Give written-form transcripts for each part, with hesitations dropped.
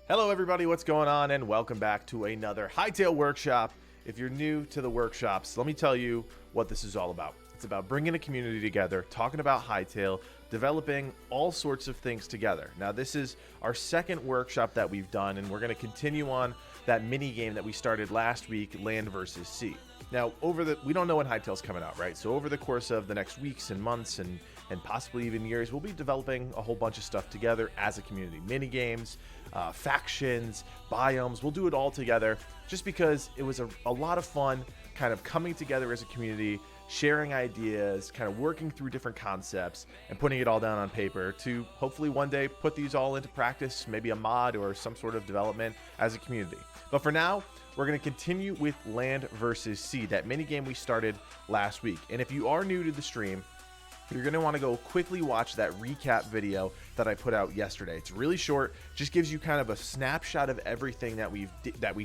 Hello everybody, what's going on, and welcome back to another Hytale Workshop. If you're new to the workshops, let me tell you what this is all about. It's about bringing a community together, talking about Hytale, developing all sorts of things together. Now this is our second workshop that we've done, and we're going to continue on that mini game that we started last week, Land versus Sea. Now we don't know when Hytale's coming out, right? So over the course of the next weeks and months and possibly even years, we'll be developing a whole bunch of stuff together as a community. Mini games, factions, biomes, we'll do it all together just because it was a lot of fun kind of coming together as a community, sharing ideas, kind of working through different concepts and putting it all down on paper to hopefully one day put these all into practice, maybe a mod or some sort of development as a community. But for now, we're going to continue with Land versus Sea, that mini game we started last week. And if you are new to the stream, you're going to want to go quickly watch that recap video that I put out yesterday. It's really short, just gives you kind of a snapshot of everything that we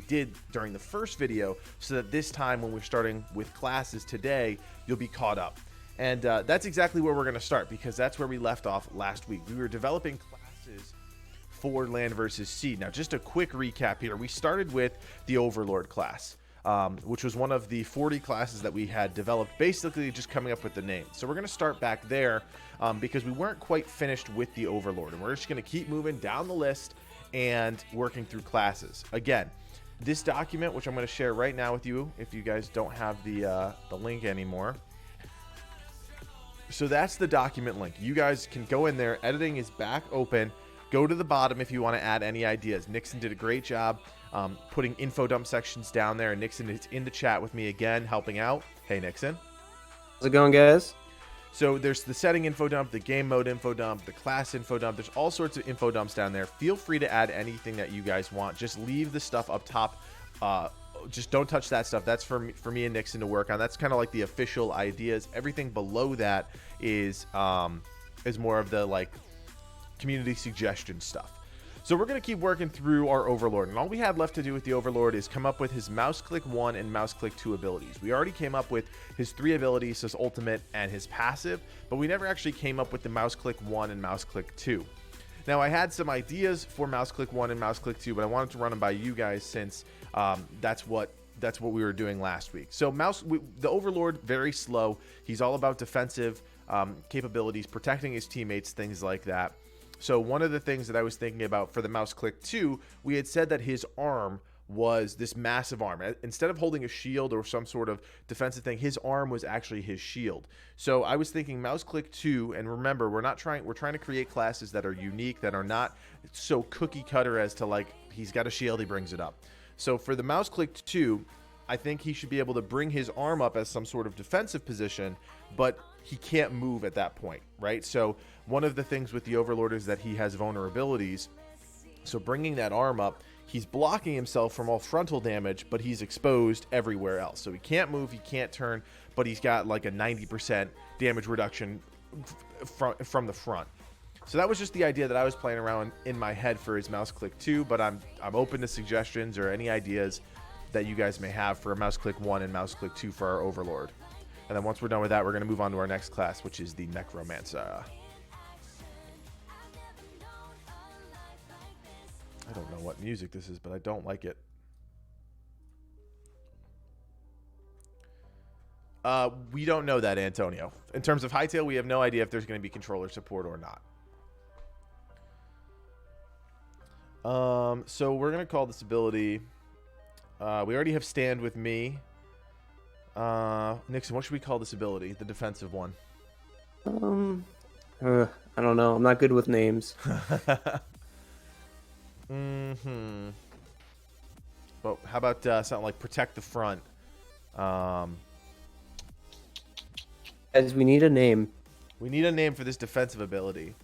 did during the first video, so that this time when we're starting with classes today, you'll be caught up. And that's exactly where we're going to start, because that's where we left off last week. We were developing classes for Land versus Sea. Now, just a quick recap here. We started with the Overlord class. Which was one of the 40 classes that we had developed, basically just coming up with the name. So we're going to start back there because we weren't quite finished with the Overlord, and we're just going to keep moving down the list and working through classes. Again, this document, which I'm going to share right now with you, if you guys don't have the link anymore. So that's the document link. You guys can go in there. Editing is back open. Go to the bottom if you want to add any ideas. Nixon did a great job putting info dump sections down there, and Nixon is in the chat with me again, helping out. Hey, Nixon. How's it going, guys? So there's the setting info dump, the game mode info dump, the class info dump. There's all sorts of info dumps down there. Feel free to add anything that you guys want. Just leave the stuff up top. Just don't touch that stuff. That's for me and Nixon to work on. That's kind of like the official ideas. Everything below that is more of the like community suggestion stuff. So we're going to keep working through our Overlord, and all we had left to do with the Overlord is come up with his mouse click 1 and mouse click 2 abilities. We already came up with his 3 abilities, his ultimate and his passive, but we never actually came up with the mouse click 1 and mouse click 2. Now, I had some ideas for mouse click 1 and mouse click 2, but I wanted to run them by you guys since that's what we were doing last week. So the Overlord, very slow. He's all about defensive capabilities, protecting his teammates, things like that. So one of the things that I was thinking about for the mouse click 2, we had said that his arm was this massive arm. Instead of holding a shield or some sort of defensive thing, his arm was actually his shield. So I was thinking mouse click 2, and remember, we're trying to create classes that are unique, that are not so cookie cutter as to like, he's got a shield, he brings it up. So for the mouse click 2, I think he should be able to bring his arm up as some sort of defensive position, but he can't move at that point, right? So one of the things with the Overlord is that he has vulnerabilities. So bringing that arm up, he's blocking himself from all frontal damage, but he's exposed everywhere else. So he can't move, he can't turn, but he's got like a 90% damage reduction from the front. So that was just the idea that I was playing around in my head for his mouse click 2, but I'm open to suggestions or any ideas that you guys may have for a mouse click 1 and mouse click 2 for our Overlord. And then once we're done with that, we're going to move on to our next class, which is the Necromancer. I don't know what music this is, but I don't like it. We don't know that, Antonio. In terms of Hytale, we have no idea if there's going to be controller support or not. So we're going to call this ability... we already have Stand with me. Nixon, what should we call this ability? The defensive one. I don't know. I'm not good with names. Well, how about something like Protect the Front? Guys, we need a name. We need a name for this defensive ability.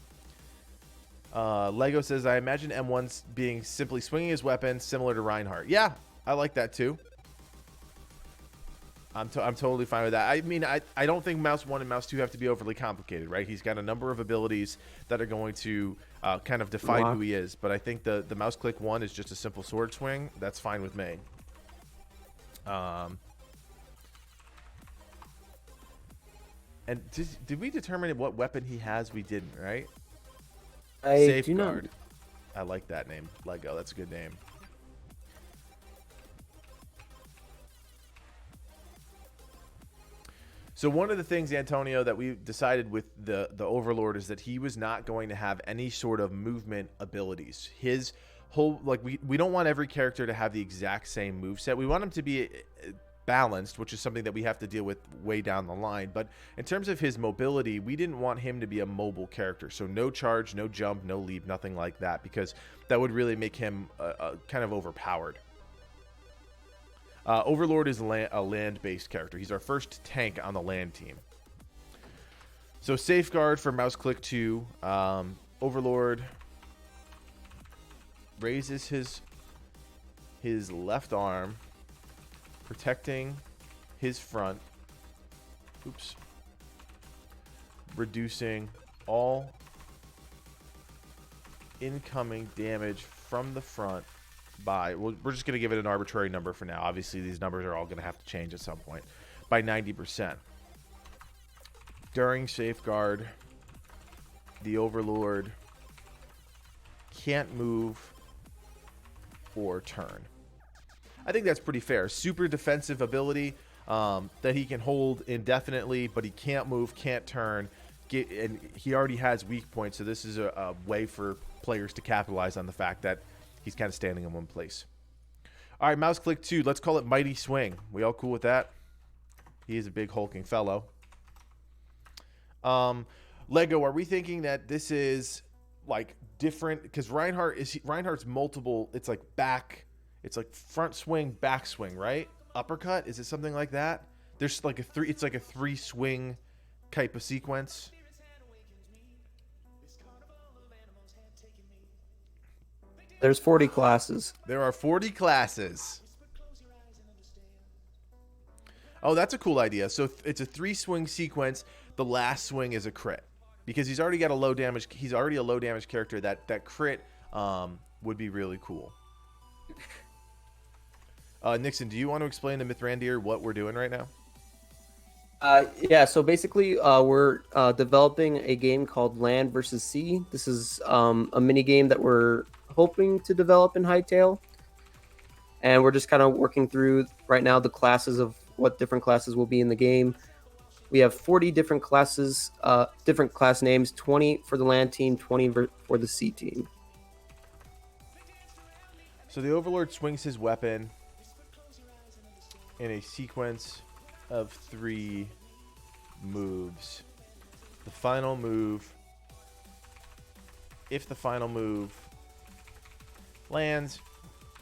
Lego says, I imagine M1's being simply swinging his weapon, similar to Reinhardt. Yeah, I like that too. I'm totally fine with that. I mean, I don't think mouse 1 and mouse 2 have to be overly complicated, right? He's got a number of abilities that are going to kind of define who he is. But I think the mouse click 1 is just a simple sword swing. That's fine with me. And did we determine what weapon he has? We didn't, right? I Safeguard. I like that name, Lego. That's a good name. So one of the things, Antonio, that we decided with the Overlord is that he was not going to have any sort of movement abilities. His whole, like, we don't want every character to have the exact same moveset. We want him to be balanced, which is something that we have to deal with way down the line. But in terms of his mobility, we didn't want him to be a mobile character. So no charge, no jump, no leap, nothing like that, because that would really make him kind of overpowered. Overlord is a land-based character. He's our first tank on the land team. So Safeguard for mouse click 2. Overlord raises his left arm, protecting his front. Oops. Reducing all incoming damage from the front by, we're just going to give it an arbitrary number for now. Obviously, these numbers are all going to have to change at some point. By 90%. During Safeguard, the Overlord can't move or turn. I think that's pretty fair. Super defensive ability that he can hold indefinitely, but he can't move, can't turn. And he already has weak points, so this is a way for players to capitalize on the fact that he's kind of standing in one place. All right, mouse click 2. Let's call it Mighty Swing. We all cool with that? He is a big hulking fellow. Lego, are we thinking that this is like different? Because Reinhardt's multiple. It's like back. It's like front swing, back swing, right? Uppercut. Is it something like that? There's like a three. It's like a 3 swing type of sequence. There's 40 classes. There are 40 classes. Oh, that's a cool idea. So it's a 3 swing sequence. The last swing is a crit because he's already got a low damage. He's already a low damage character. That crit would be really cool. Nixon, do you want to explain to Mithrandir what we're doing right now? Yeah, so basically we're developing a game called Land versus Sea. This is a mini game that we're hoping to develop in Hytale. And we're just kind of working through right now the classes of what different classes will be in the game. We have 40 different classes, different class names, 20 for the land team, 20 for the sea team. So the Overlord swings his weapon in a sequence of 3 moves. The final move, if the final move lands,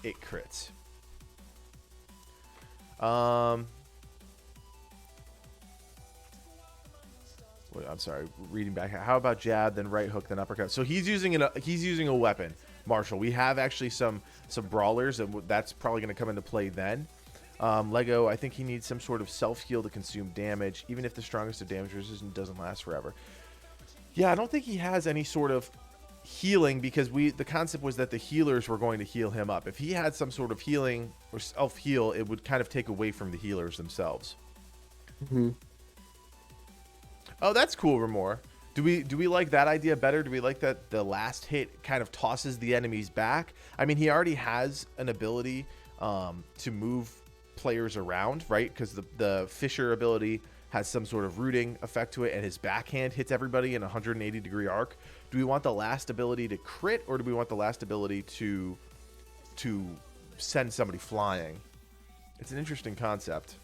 it crits. I'm sorry, reading back. How about jab, then right hook, then uppercut? So he's using a weapon, Marshall. We have actually some brawlers, and that's probably going to come into play then. Lego, I think he needs some sort of self-heal to consume damage, even if the strongest of damage resistance doesn't last forever. Yeah, I don't think he has any sort of healing because the concept was that the healers were going to heal him up. If he had some sort of healing or self-heal, it would kind of take away from the healers themselves. Mm-hmm. Oh, that's cool, Ramor. Do we like that idea better? Do we like that the last hit kind of tosses the enemies back? I mean, he already has an ability to move players around, right? Because the Fisher ability has some sort of rooting effect to it, and his backhand hits everybody in a 180-degree arc. Do we want the last ability to crit, or do we want the last ability to send somebody flying? It's an interesting concept.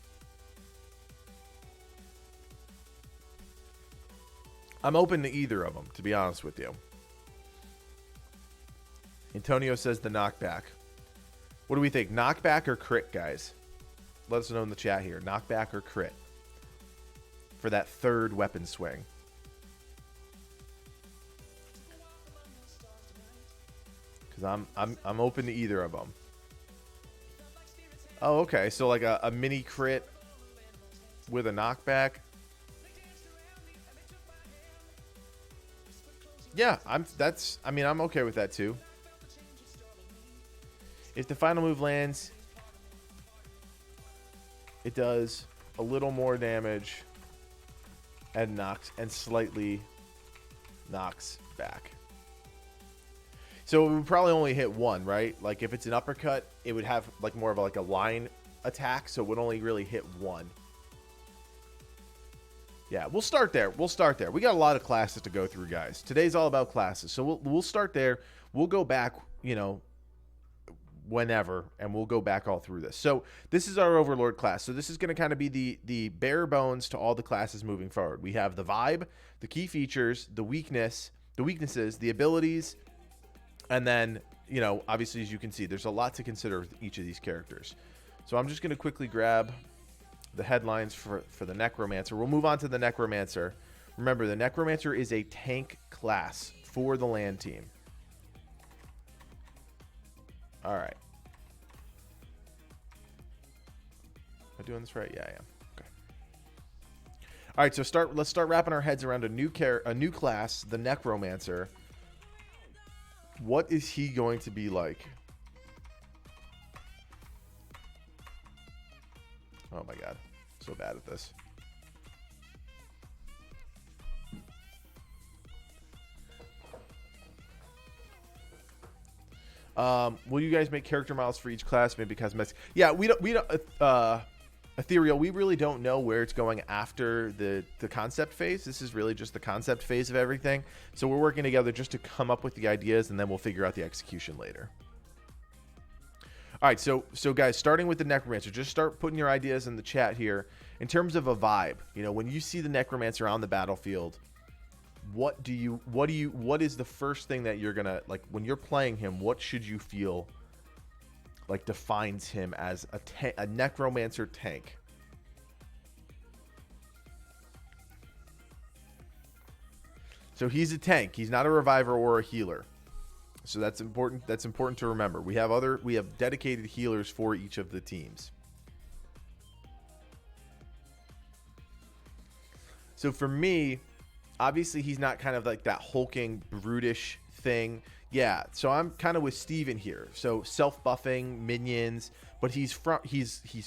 I'm open to either of them, to be honest with you. Antonio says the knockback. What do we think? Knockback or crit, guys? Let us know in the chat here. Knockback or crit for that third weapon swing. Because I'm open to either of them. Oh, okay. So like a mini crit with a knockback. Yeah, I'm okay with that too. If the final move lands, it does a little more damage and slightly knocks back. So it would probably only hit one, right? Like if it's an uppercut, it would have like more of like a line attack, so it would only really hit one. Yeah, we'll start there. We'll start there. We got a lot of classes to go through, guys. Today's all about classes, so we'll start there. We'll go back, you know, whenever, and we'll go back all through this. So this is our Overlord class. So this is going to kind of be the bare bones to all the classes moving forward. We have the vibe, the key features, the weaknesses, the abilities, and then, you know, obviously, as you can see, there's a lot to consider with each of these characters. So I'm just going to quickly grab the headlines for the Necromancer. We'll move on to the Necromancer. Remember, the Necromancer is a tank class for the land team. All right. Am I doing this right? Yeah, I am. Okay. All right, so let's start wrapping our heads around a new class, the Necromancer. What is he going to be like? Oh my god. So bad at this. Will you guys make character models for each class? Maybe cosmetics. Yeah, we don't Ethereal, we really don't know where it's going after the concept phase. This is really just the concept phase of everything. So we're working together just to come up with the ideas, and then we'll figure out the execution later. All right, so guys, starting with the Necromancer, just start putting your ideas in the chat here. In terms of a vibe, you know, when you see the Necromancer on the battlefield, what is the first thing that you're gonna like when you're playing him? What should you feel like defines him as a Necromancer tank? So he's a tank. He's not a reviver or a healer. So that's important. That's important to remember. We have dedicated healers for each of the teams. So for me, obviously he's not kind of like that hulking, brutish thing. Yeah, so I'm kind of with Steven here. So self-buffing minions, but he's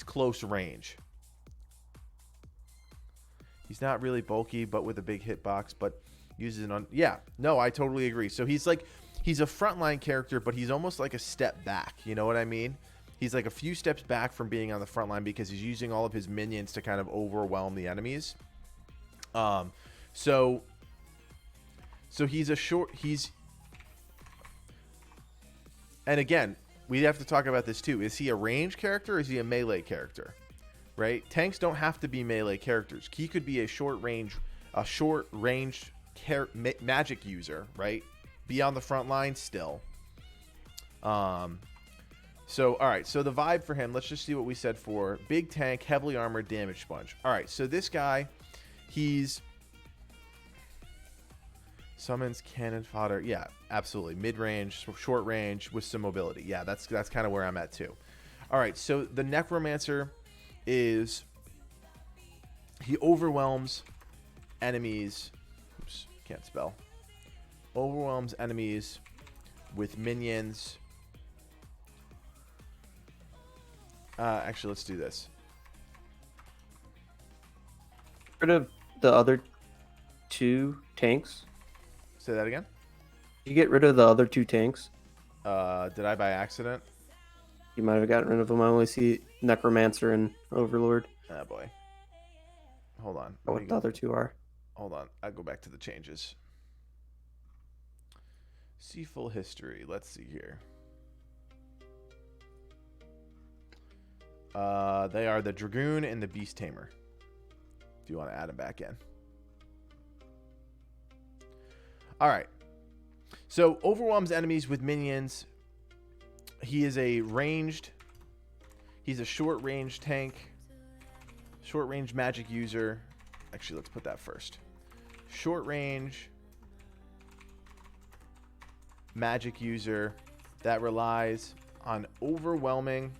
close range. He's not really bulky, but with a big hitbox, but uses it on. Yeah, no, I totally agree. So he's a frontline character, but he's almost like a step back. You know what I mean? He's like a few steps back from being on the front line because he's using all of his minions to kind of overwhelm the enemies. So he's and again, we have to talk about this too. Is he a range character or is he a melee character? Right? Tanks don't have to be melee characters. He could be a short range magic user, right? Be on the front line still. So all right, so the vibe for him, let's just see what we said for big tank, heavily armored, damage sponge. All right, so this guy, he's summons cannon fodder. Yeah, absolutely. Mid-range, short range with some mobility. Yeah, that's kind of where I'm at too. All right, so the Necromancer he overwhelms enemies. Oops, can't spell. Overwhelms enemies with minions. Actually, let's do this. Rid of the other two tanks. Say that again. Did you get rid of the other two tanks? Did I by accident? You might have gotten rid of them. I only see Necromancer and Overlord. Ah, boy. Hold on. What the other two are. Hold on. I'll go back to the changes. See full history. Let's see here. They are the Dragoon and the Beast Tamer. If you want to add them back in. All right. So overwhelms enemies with minions. He is he's a short range tank. Short range magic user. Actually, let's put that first. Short range magic user that relies on overwhelming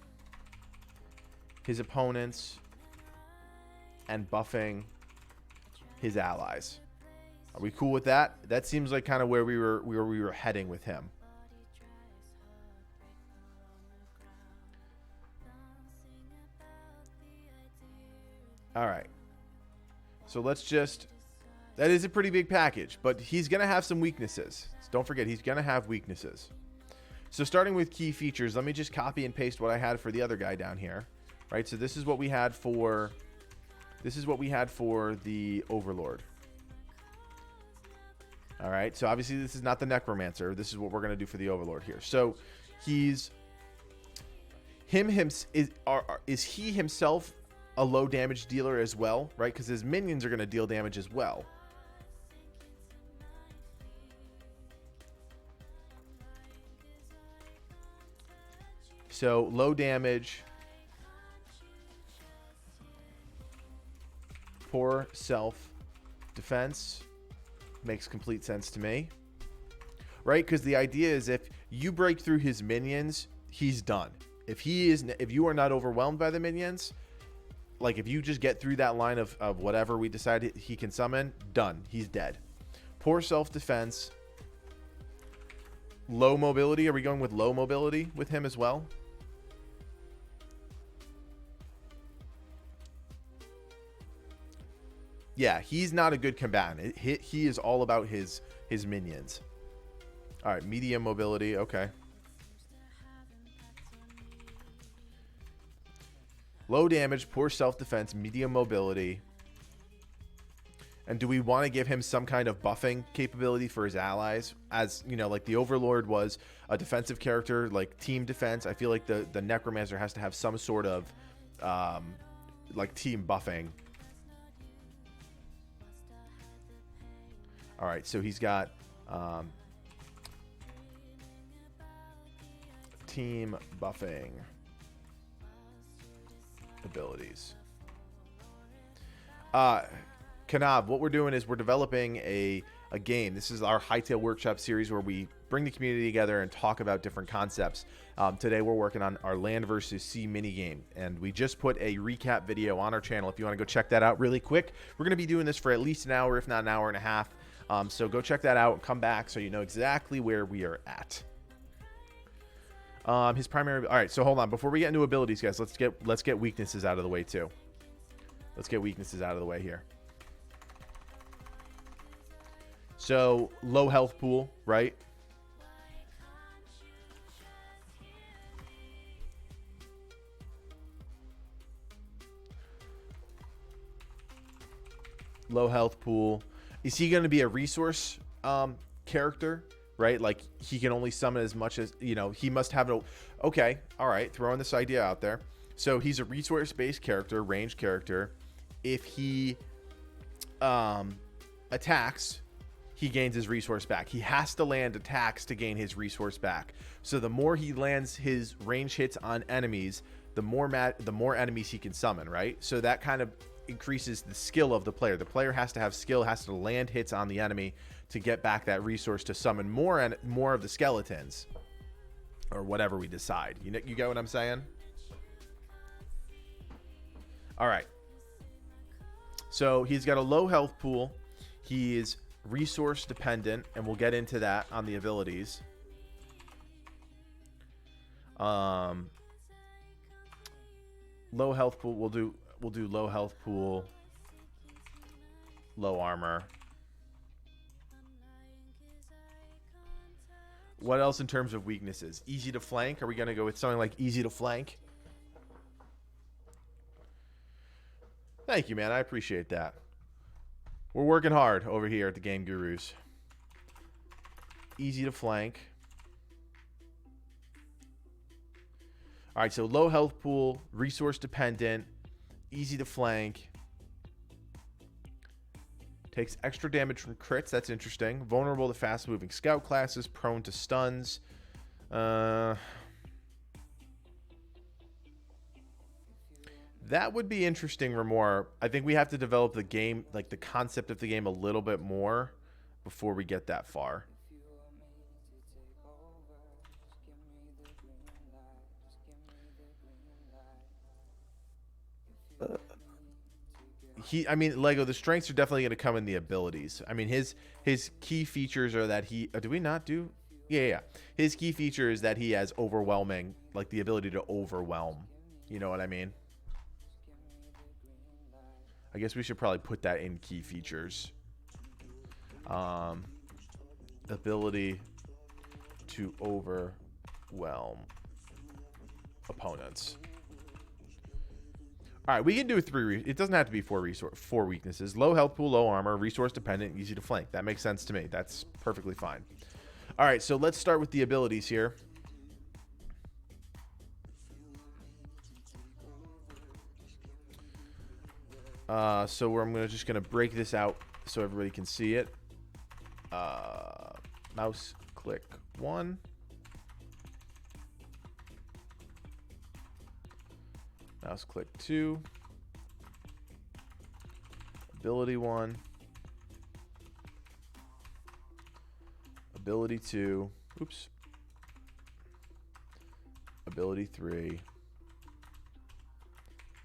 his opponents and buffing his allies. Are we cool with that? That seems like kind of where we were heading with him. All right. So let's just... That is a pretty big package, but he's going to have some weaknesses. Don't forget, he's going to have weaknesses. So starting with key features, let me just copy and paste what I had for the other guy down here, right? So this is what we had for the Overlord. All right, so obviously this is not the Necromancer. This is what we're going to do for the Overlord here. So is he himself a low damage dealer as well, right? Because his minions are going to deal damage as well. So low damage, poor self defense. Makes complete sense to me, right? Because the idea is if you break through his minions, he's done. If you are not overwhelmed by the minions, like if you just get through that line of whatever we decide he can summon, done. He's dead. Poor self-defense. Low mobility. Are we going with low mobility with him as well? Yeah, he's not a good combatant. He is all about his minions. All right, medium mobility. Okay. Low damage, poor self-defense, medium mobility. And do we want to give him some kind of buffing capability for his allies? As, you know, like the Overlord was a defensive character, like team defense. I feel like the Necromancer has to have some sort of like team buffing. All right, so he's got team buffing abilities. Kanab, what we're doing is we're developing a game. This is our Hytale Workshop series where we bring the community together and talk about different concepts. Today we're working on our Land versus Sea minigame, and we just put a recap video on our channel if you want to go check that out really quick. We're going to be doing this for at least an hour, if not an hour and a half. So go check that out and come back so you know exactly where we are at. His primary. All right, so hold on. Before we get into abilities, guys, let's get weaknesses out of the way too. Let's get weaknesses out of the way here. So low health pool, right? Low health pool. Is he going to be a resource character, right? Like he can only summon as much as, you know, he must have no. Okay, all right, throwing this idea out there. So he's a resource-based character, ranged character. If he attacks, he gains his resource back. He has to land attacks to gain his resource back. So the more he lands his range hits on enemies, the more enemies he can summon, right? So that kind of increases the skill of the player. The player has to have skill, has to land hits on the enemy to get back that resource to summon more of the skeletons or whatever we decide. You get what I'm saying? All right. So he's got a low health pool. He is resource dependent, and we'll get into that on the abilities. Low health pool. We'll do low health pool, low armor. What else in terms of weaknesses? Easy to flank. Are we going to go with something like easy to flank? Thank you, man. I appreciate that. We're working hard over here at the Game Gurus. Easy to flank. All right, so low health pool, resource dependent, easy to flank. Takes extra damage from crits. That's interesting. Vulnerable to fast-moving scout classes. Prone to stuns. That would be interesting, Remor. I think we have to develop the game, like the concept of the game a little bit more before we get that far. Lego, the strengths are definitely going to come in the abilities. I mean, his key features are that he... do we not do... Yeah. His key feature is that he has overwhelming, like the ability to overwhelm. You know what I mean? I guess we should probably put that in key features. Ability to overwhelm. overwhelm opponents. All right, we can do 3. It doesn't have to be 4 weaknesses. Low health pool, low armor, resource dependent, easy to flank. That makes sense to me. That's perfectly fine. All right, so let's start with the abilities here. So I'm just gonna break this out so everybody can see it. Mouse click 1. Mouse click 2. Ability 1. Ability 2. Oops. Ability 3.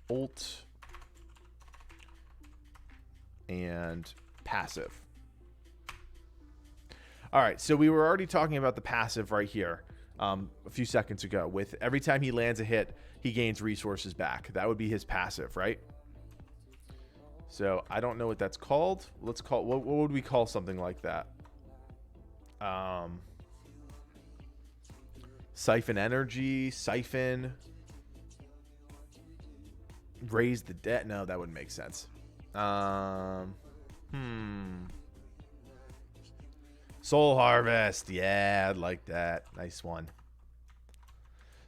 Ult. And passive. All right, so we were already talking about the passive right here a few seconds ago. With every time he lands a hit, he gains resources back. That would be his passive, right? So I don't know what that's called. Let's call what would we call something like that? Siphon energy, siphon, raise the debt. No, that wouldn't make sense. Soul Harvest. Yeah, I'd like that. Nice one.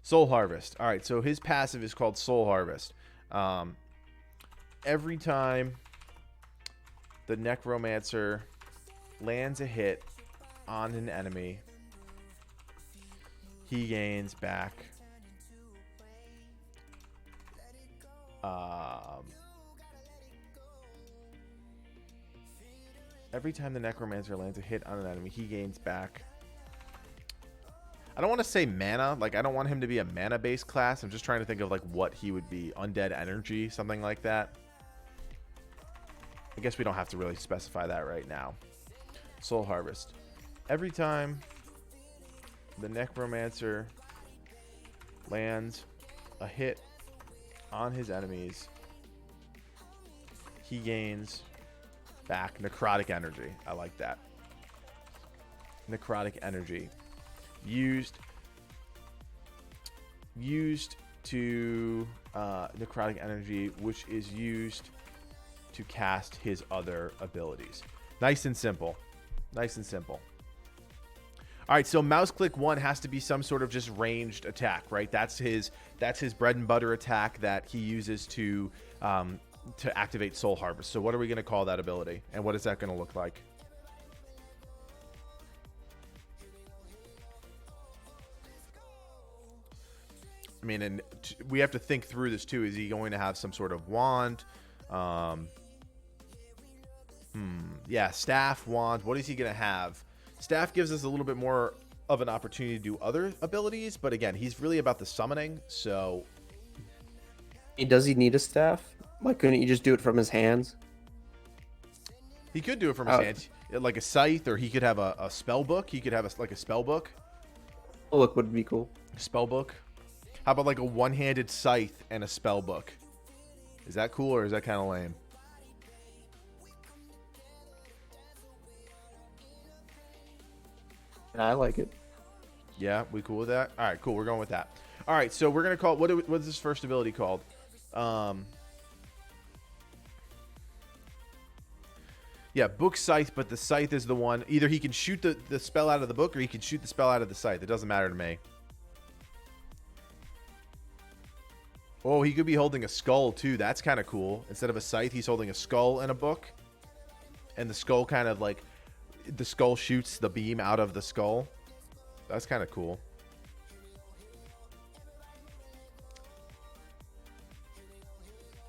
Soul Harvest. All right, so his passive is called Soul Harvest. Every time the Necromancer lands a hit on an enemy, he gains back every time the Necromancer lands a hit on an enemy, he gains back. I don't want to say mana. Like, I don't want him to be a mana-based class. I'm just trying to think of, like, what he would be. Undead energy, something like that. I guess we don't have to really specify that right now. Soul Harvest. Every time the Necromancer lands a hit on his enemies, he gains back necrotic energy. I like that. Necrotic energy. Used to necrotic energy, which is used to cast his other abilities. Nice and simple. Nice and simple. All right, so mouse click 1 has to be some sort of just ranged attack, right? That's his bread and butter attack that he uses to activate Soul Harvest. So what are we going to call that ability, and what is that going to look like? I mean, and we have to think through this too. Is he going to have some sort of wand? Yeah, staff, wand. What is he going to have? Staff gives us a little bit more of an opportunity to do other abilities, but again, he's really about the summoning, so... Does he need a staff? Why couldn't he just do it from his hands? He could do it from his hands, like a scythe, or he could have a spell book. He could have like a spell book. Oh, look, would be cool. Spell book. How about like a one-handed scythe and a spell book? Is that cool, or is that kind of lame? I like it. Yeah, we cool with that? All right, cool. We're going with that. All right, so we're going to call... What is this first ability called? Yeah, book scythe, but the scythe is the one... Either he can shoot the spell out of the book, or he can shoot the spell out of the scythe. It doesn't matter to me. Oh, he could be holding a skull, too. That's kind of cool. Instead of a scythe, he's holding a skull and a book. And the skull kind of like... The skull shoots the beam out of the skull. That's kind of cool.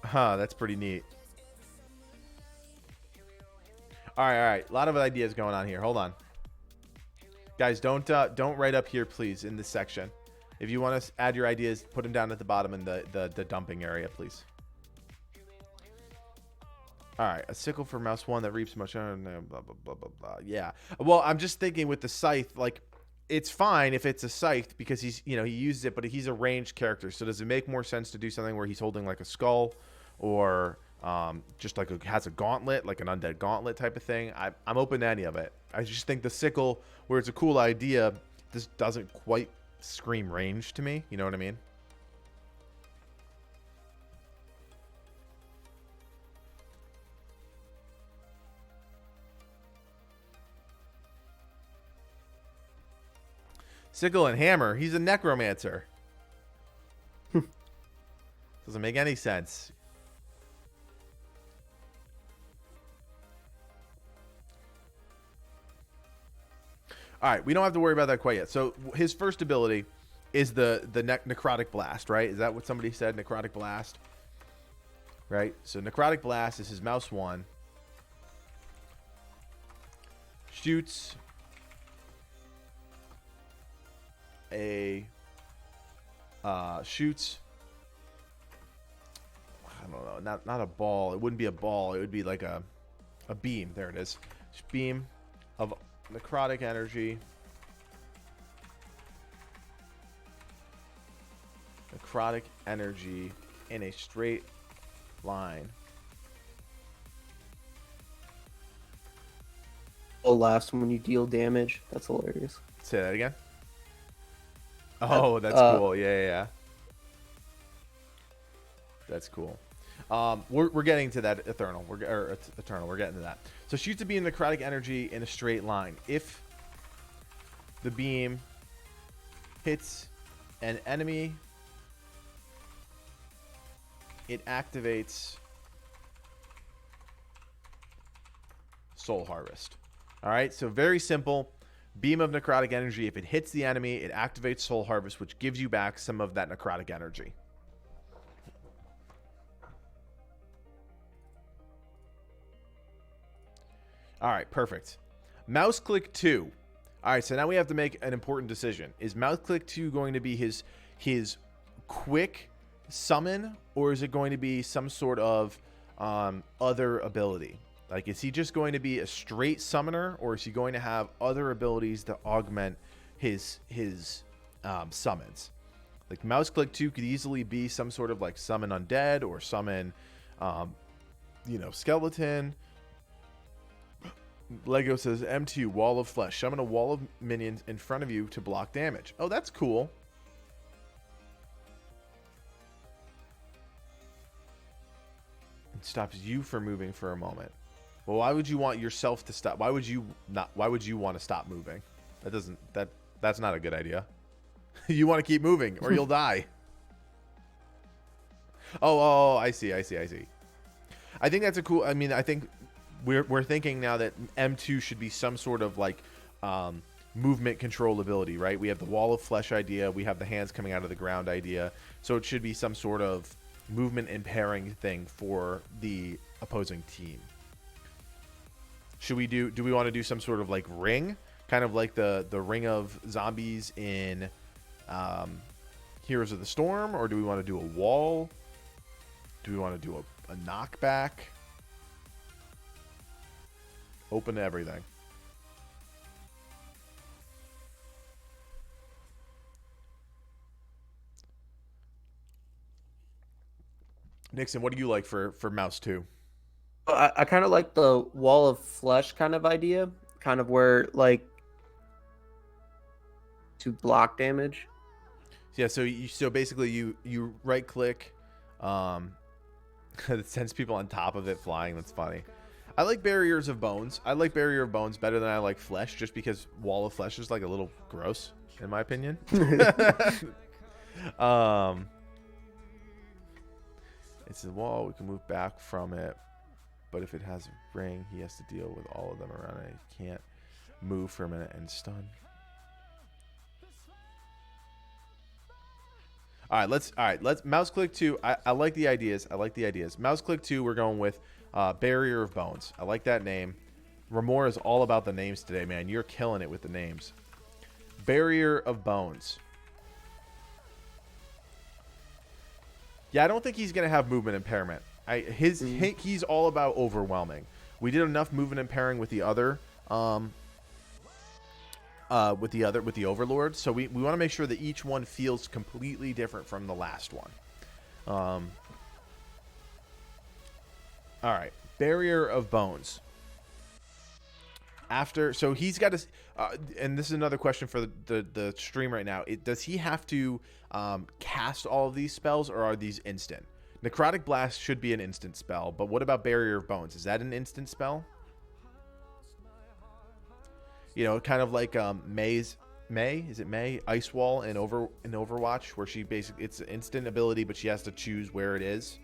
Huh, that's pretty neat. All right. A lot of ideas going on here. Hold on. Guys, don't write up here, please, in this section. If you want to add your ideas, put them down at the bottom in the dumping area, please. All right, a sickle for mouse 1 that reaps much. Blah, blah, blah, blah, blah. Yeah. Well, I'm just thinking with the scythe, like, it's fine if it's a scythe because he's, he uses it, but he's a ranged character. So does it make more sense to do something where he's holding like a skull, or just like has a gauntlet, like an undead gauntlet type of thing? I'm open to any of it. I just think the sickle, where it's a cool idea, this doesn't quite scream range to me. You know what I mean? Sickle and hammer. He's a necromancer. Doesn't make any sense. All right, we don't have to worry about that quite yet. So his first ability is the necrotic blast, right? Is that what somebody said? Necrotic blast, right? So necrotic blast is his mouse 1. Shoots a shoots. I don't know, not a ball. It wouldn't be a ball. It would be like a beam. There it is. Beam of necrotic energy. Necrotic energy in a straight line. Oh, laughs when you deal damage. That's hilarious. Say that again. Oh, that's cool. Yeah. That's cool. We're getting to that Eternal. Eternal. We're getting to that. So shoots a beam of necrotic energy in a straight line. If the beam hits an enemy, it activates Soul Harvest. All right, so very simple. Beam of necrotic energy. If it hits the enemy, it activates Soul Harvest, which gives you back some of that necrotic energy. All right, perfect. Mouse click 2. All right, so now we have to make an important decision. Is mouse click 2 going to be his quick summon, or is it going to be some sort of other ability? Like, is he just going to be a straight summoner, or is he going to have other abilities to augment his summons? Like, mouse click 2 could easily be some sort of like summon undead or summon, skeleton. Lego says M2 wall of flesh. Summon a wall of minions in front of you to block damage. Oh, that's cool. It stops you from moving for a moment. Well, why would you want yourself to stop? Why would you want to stop moving? That's not a good idea. You want to keep moving or you'll die. Oh, I see. I think that's a cool. I mean, I think we're thinking now that M2 should be some sort of like movement control ability, right? We have the wall of flesh idea. We have the hands coming out of the ground idea. So it should be some sort of movement impairing thing for the opposing team. Do we want to do some sort of like ring, kind of like the ring of zombies in Heroes of the Storm, or do we want to do a wall? Do we want to do a knockback? Open to everything. Nixon, what do you like for mouse 2? I kind of like the wall of flesh kind of idea, kind of where like to block damage. Yeah, so basically you right click, it sends people on top of it flying. That's funny. I like barriers of bones. I like barrier of bones better than I like flesh, just because wall of flesh is like a little gross, in my opinion. It's a wall. We can move back from it, but if it has a ring, he has to deal with all of them around it. He can't move for a minute and stun. All right, let's mouse click 2. I like the ideas. Mouse click 2, we're going with Barrier of Bones. I like that name. Ramor is all about the names today, man. You're killing it with the names. Barrier of Bones. Yeah, I don't think he's going to have movement impairment. He's all about overwhelming. We did enough movement impairing with the other with the Overlord, so we want to make sure that each one feels completely different from the last one. All right, Barrier of Bones after, so he's got to, and this is another question for the stream right now. Does he have to cast all of these spells, or are these instant? Necrotic Blast should be an instant spell, but what about Barrier of Bones? Is that an instant spell? You know, kind of like May, is it May? Ice Wall in Overwatch, where she basically, it's an instant ability, but she has to choose where it is.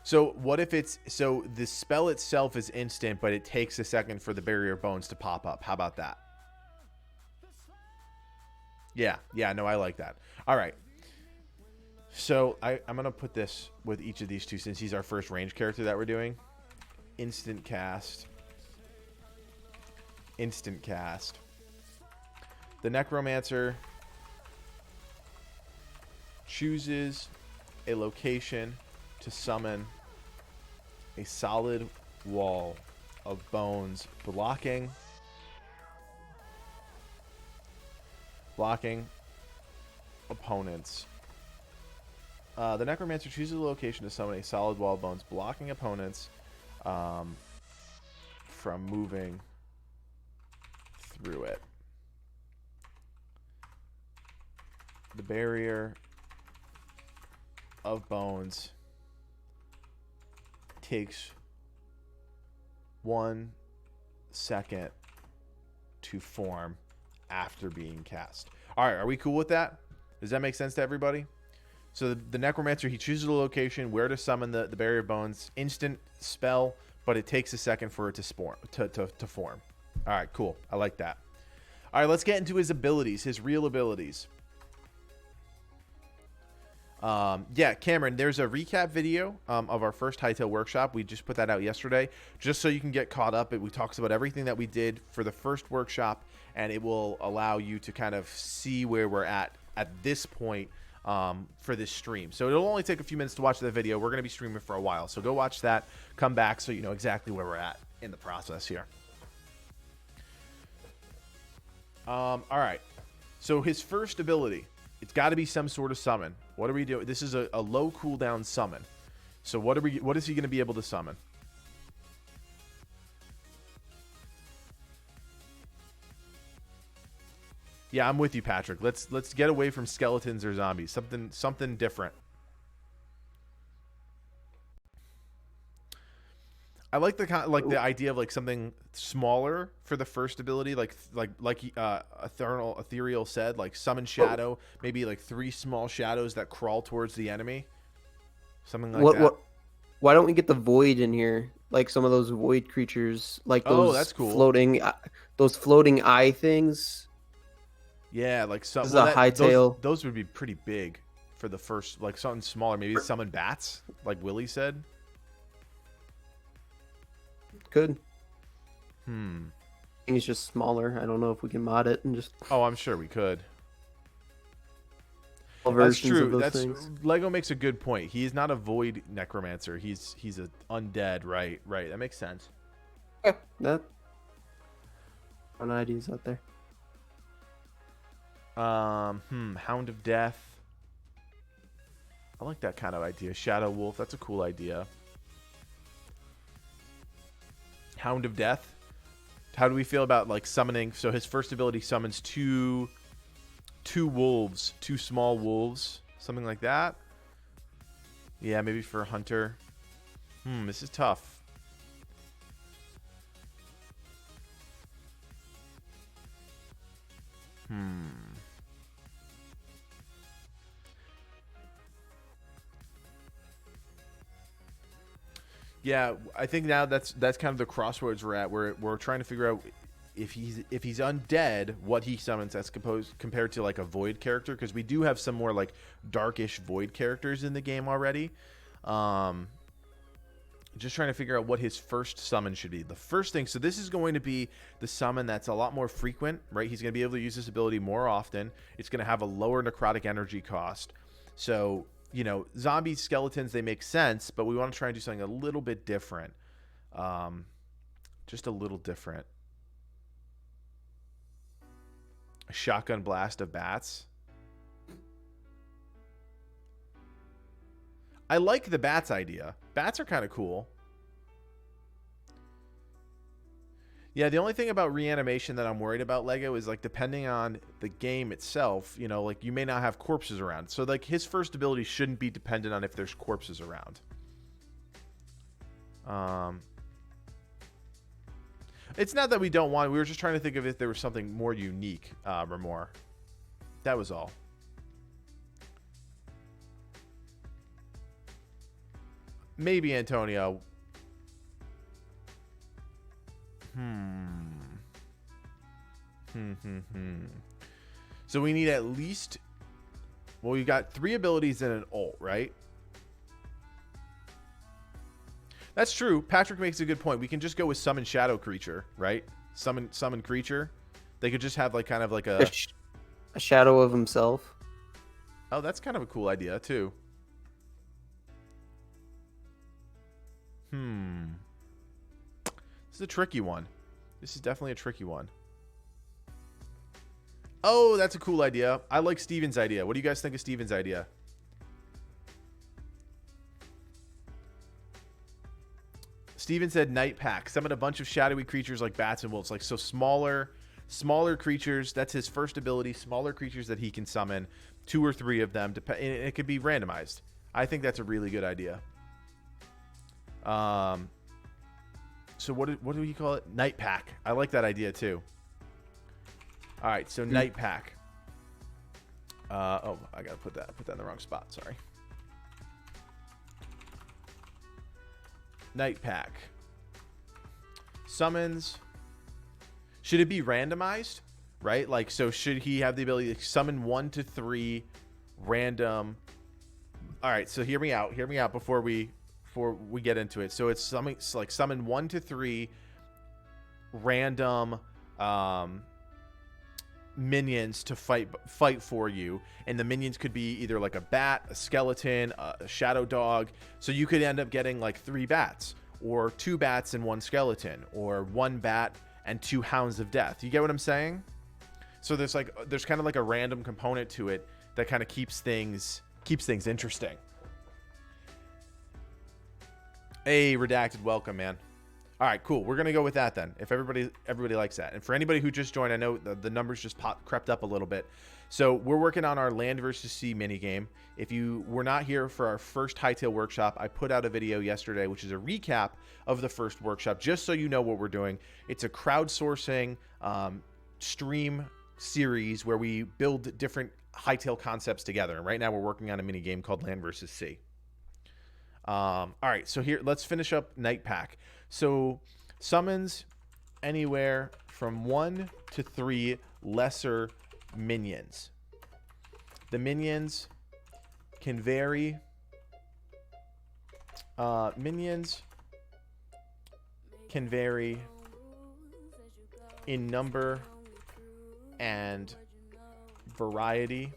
So what if it's, so the spell itself is instant, but it takes a second for the Barrier of Bones to pop up? How about that? Yeah, no, I like that. All right. So I'm going to put this with each of these two, since he's our first range character that we're doing. Instant cast. Instant cast. The Necromancer chooses a location to summon a solid wall of bones, blocking opponents. The Necromancer chooses a location to summon a solid wall of bones, blocking opponents from moving through it. The Barrier of Bones takes 1 second to form after being cast. All right, are we cool with that? Does that make sense to everybody? So the Necromancer, he chooses a location where to summon the Barrier of Bones. Instant spell, but it takes a second for it to form. All right, cool. I like that. All right, let's get into his abilities, his real abilities. Yeah, Cameron, there's a recap video of our first Hytale Workshop. We just put that out yesterday, just so you can get caught up. We talks about everything that we did for the first workshop, and it will allow you to kind of see where we're at this point for this stream. So it'll only take a few minutes to watch the video. We're going to be streaming for a while, so go watch that. Come back so you know exactly where we're at in the process here. All right. So his first ability, it's got to be some sort of summon. What are we doing? This is a low cooldown summon. So what is he going to be able to summon? Yeah, I'm with you, Patrick. Let's get away from skeletons or zombies. Something different. I like the idea of like something smaller for the first ability, like Ethereal said, like summon shadow, maybe like 3 small shadows that crawl towards the enemy, something like that. Why don't we get the void in here, like some of those void creatures, like those that's cool. those floating eye things. Yeah, like some. Hytale. Those would be pretty big for the first, like something smaller. Maybe summon bats, like Willie said. Could. I think it's just smaller. I don't know if we can mod it and just. Oh, I'm sure we could. That's true. Lego makes a good point. He is not a void necromancer. He's an undead. Right. That makes sense. Yeah, that. Fun ideas out there. Hound of Death. I like that kind of idea. Shadow Wolf. That's a cool idea. Hound of Death. How do we feel about like summoning? So his first ability summons two wolves, 2 small wolves, something like that. Yeah, maybe for a hunter. This is tough. Yeah, I think now that's kind of the crossroads we're at. We're trying to figure out if he's undead, what he summons as compared to like a void character, because we do have some more like darkish void characters in the game already. Just trying to figure out what his first summon should be. The first thing, so this is going to be the summon that's a lot more frequent, right? He's going to be able to use this ability more often. It's going to have a lower necrotic energy cost. So, you know, zombies, skeletons, they make sense, but we want to try and do something a little bit different. Just a little different. A shotgun blast of bats. I like the bats idea. Bats are kind of cool. Yeah, the only thing about reanimation that I'm worried about, Lego, is like depending on the game itself, you know, like you may not have corpses around. So like his first ability shouldn't be dependent on if there's corpses around. It's not that we don't want. We were just trying to think of if there was something more unique, Ramor. That was all. Maybe Antonio. So we need at least. Well, we've got 3 abilities and an ult, right? That's true. Patrick makes a good point. We can just go with summon shadow creature, right? Summon creature. They could just have like kind of like a shadow of himself. Oh, that's kind of a cool idea too. This is a tricky one. This is definitely a tricky one. Oh, that's a cool idea. I like Steven's idea. What do you guys think of Steven's idea? Steven said night pack. Summon a bunch of shadowy creatures like bats and wolves. Like, so smaller creatures. That's his first ability. Smaller creatures that he can summon. 2 or 3 of them. It could be randomized. I think that's a really good idea. So what do you call it? Night pack. I like that idea too. All right, so night pack. Oh, I gotta put that in the wrong spot. Sorry. Night pack. Summons. Should it be randomized? Right? Like, so should he have the ability to summon 1 to 3 random? All right, so hear me out. Hear me out before we get into it. So it's like summon 1 to 3 random minions to fight for you, and the minions could be either like a bat, a skeleton, a shadow dog. So you could end up getting like 3 bats, or 2 bats and 1 skeleton, or 1 bat and 2 hounds of death. You get what I'm saying? So there's kind of like a random component to it that kind of keeps things interesting. Hey, Redacted, welcome, man. All right, cool. We're gonna go with that then. If everybody likes that, and for anybody who just joined, I know the numbers just crept up a little bit. So we're working on our Land versus Sea mini game. If you were not here for our first Hytale Workshop, I put out a video yesterday, which is a recap of the first workshop, just so you know what we're doing. It's a crowdsourcing stream series where we build different Hytale concepts together. And right now we're working on a mini game called Land versus Sea. All right, so here, let's finish up Night Pack. So summons anywhere from 1 to 3 lesser minions. The minions can vary. Minions can vary in number and variety.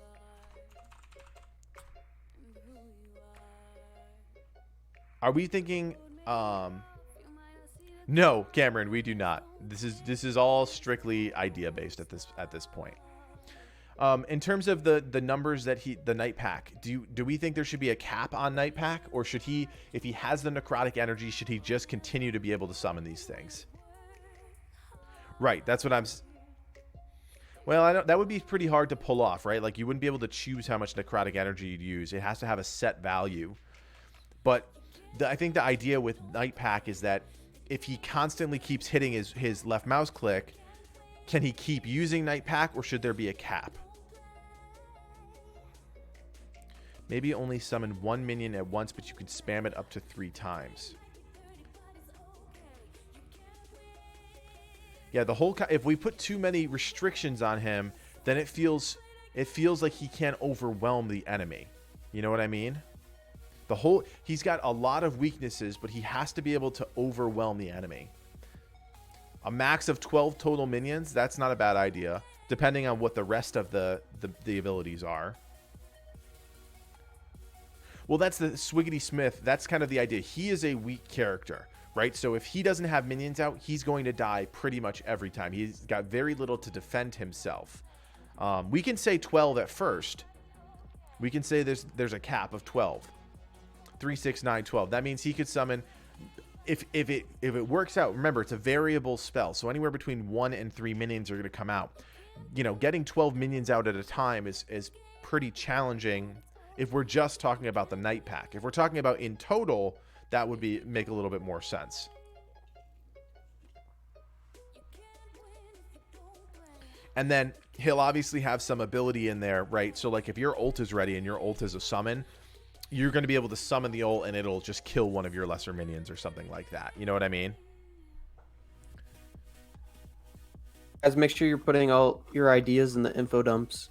Are we thinking? No, Cameron, we do not. This is all strictly idea based at this point. In terms of the numbers that the Night Pack, do we think there should be a cap on Night Pack, or should he, if he has the necrotic energy, should he just continue to be able to summon these things? Right, that's what I'm. Well, that would be pretty hard to pull off, right? Like, you wouldn't be able to choose how much necrotic energy you'd use. It has to have a set value. But I think the idea with Night Pack is that if he constantly keeps hitting his left mouse click, can he keep using Night Pack, or should there be a cap? Maybe only summon 1 minion at once, but you can spam it up to 3 times. Yeah, if we put too many restrictions on him, then it feels like he can't overwhelm the enemy. You know what I mean? He's got a lot of weaknesses, but he has to be able to overwhelm the enemy. A max of 12 total minions, that's not a bad idea, depending on what the rest of the abilities are. Well, that's the Swiggity Smith. That's kind of the idea. He is a weak character, right? So if he doesn't have minions out, he's going to die pretty much every time. He's got very little to defend himself. We can say 12 at first. We can say there's a cap of 12. 3, 6, 9, 12. That means he could summon, if it works out. Remember, it's a variable spell, so anywhere between 1 and 3 minions are going to come out. You know, getting 12 minions out at a time is pretty challenging if we're just talking about the night pack. If we're talking about in total, that would make a little bit more sense. And then he'll obviously have some ability in there, right? So like if your ult is ready and your ult is a summon, you're going to be able to summon the ult and it'll just kill one of your lesser minions or something like that. You know what I mean? Guys, make sure you're putting all your ideas in the info dumps.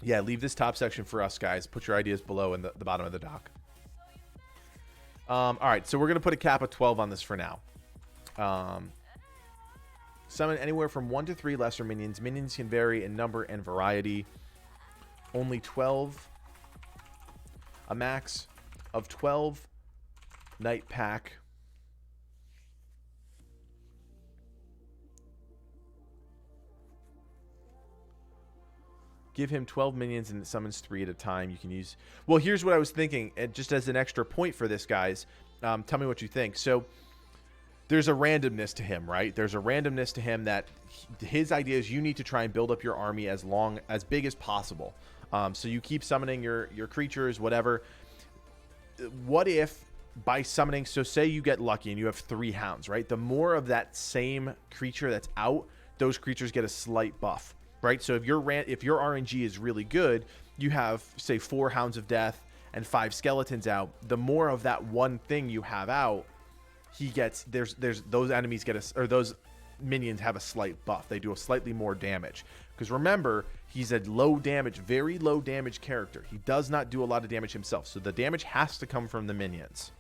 Yeah, leave this top section for us, guys. Put your ideas below in the bottom of the doc. All right, so we're going to put a cap of 12 on this for now. Summon anywhere from 1 to 3 lesser minions. Minions can vary in number and variety. Only 12. A max of 12 night pack. Give him 12 minions and it summons 3 at a time. You can use... Well, here's what I was thinking. And just as an extra point for this, guys. Tell me what you think. So, there's a randomness to him, right? There's a randomness to him that his idea is you need to try and build up your army as big as possible. So you keep summoning your creatures, whatever. What if by summoning... So, say you get lucky and you have 3 hounds, right? The more of that same creature that's out, those creatures get a slight buff. Right, so if your RNG is really good, you have, say, 4 Hounds of Death and 5 Skeletons out. The more of that one thing you have out, he gets there's those enemies get those minions have a slight buff. They do a slightly more damage. Because remember, he's a low damage, very low damage character. He does not do a lot of damage himself, so the damage has to come from the minions.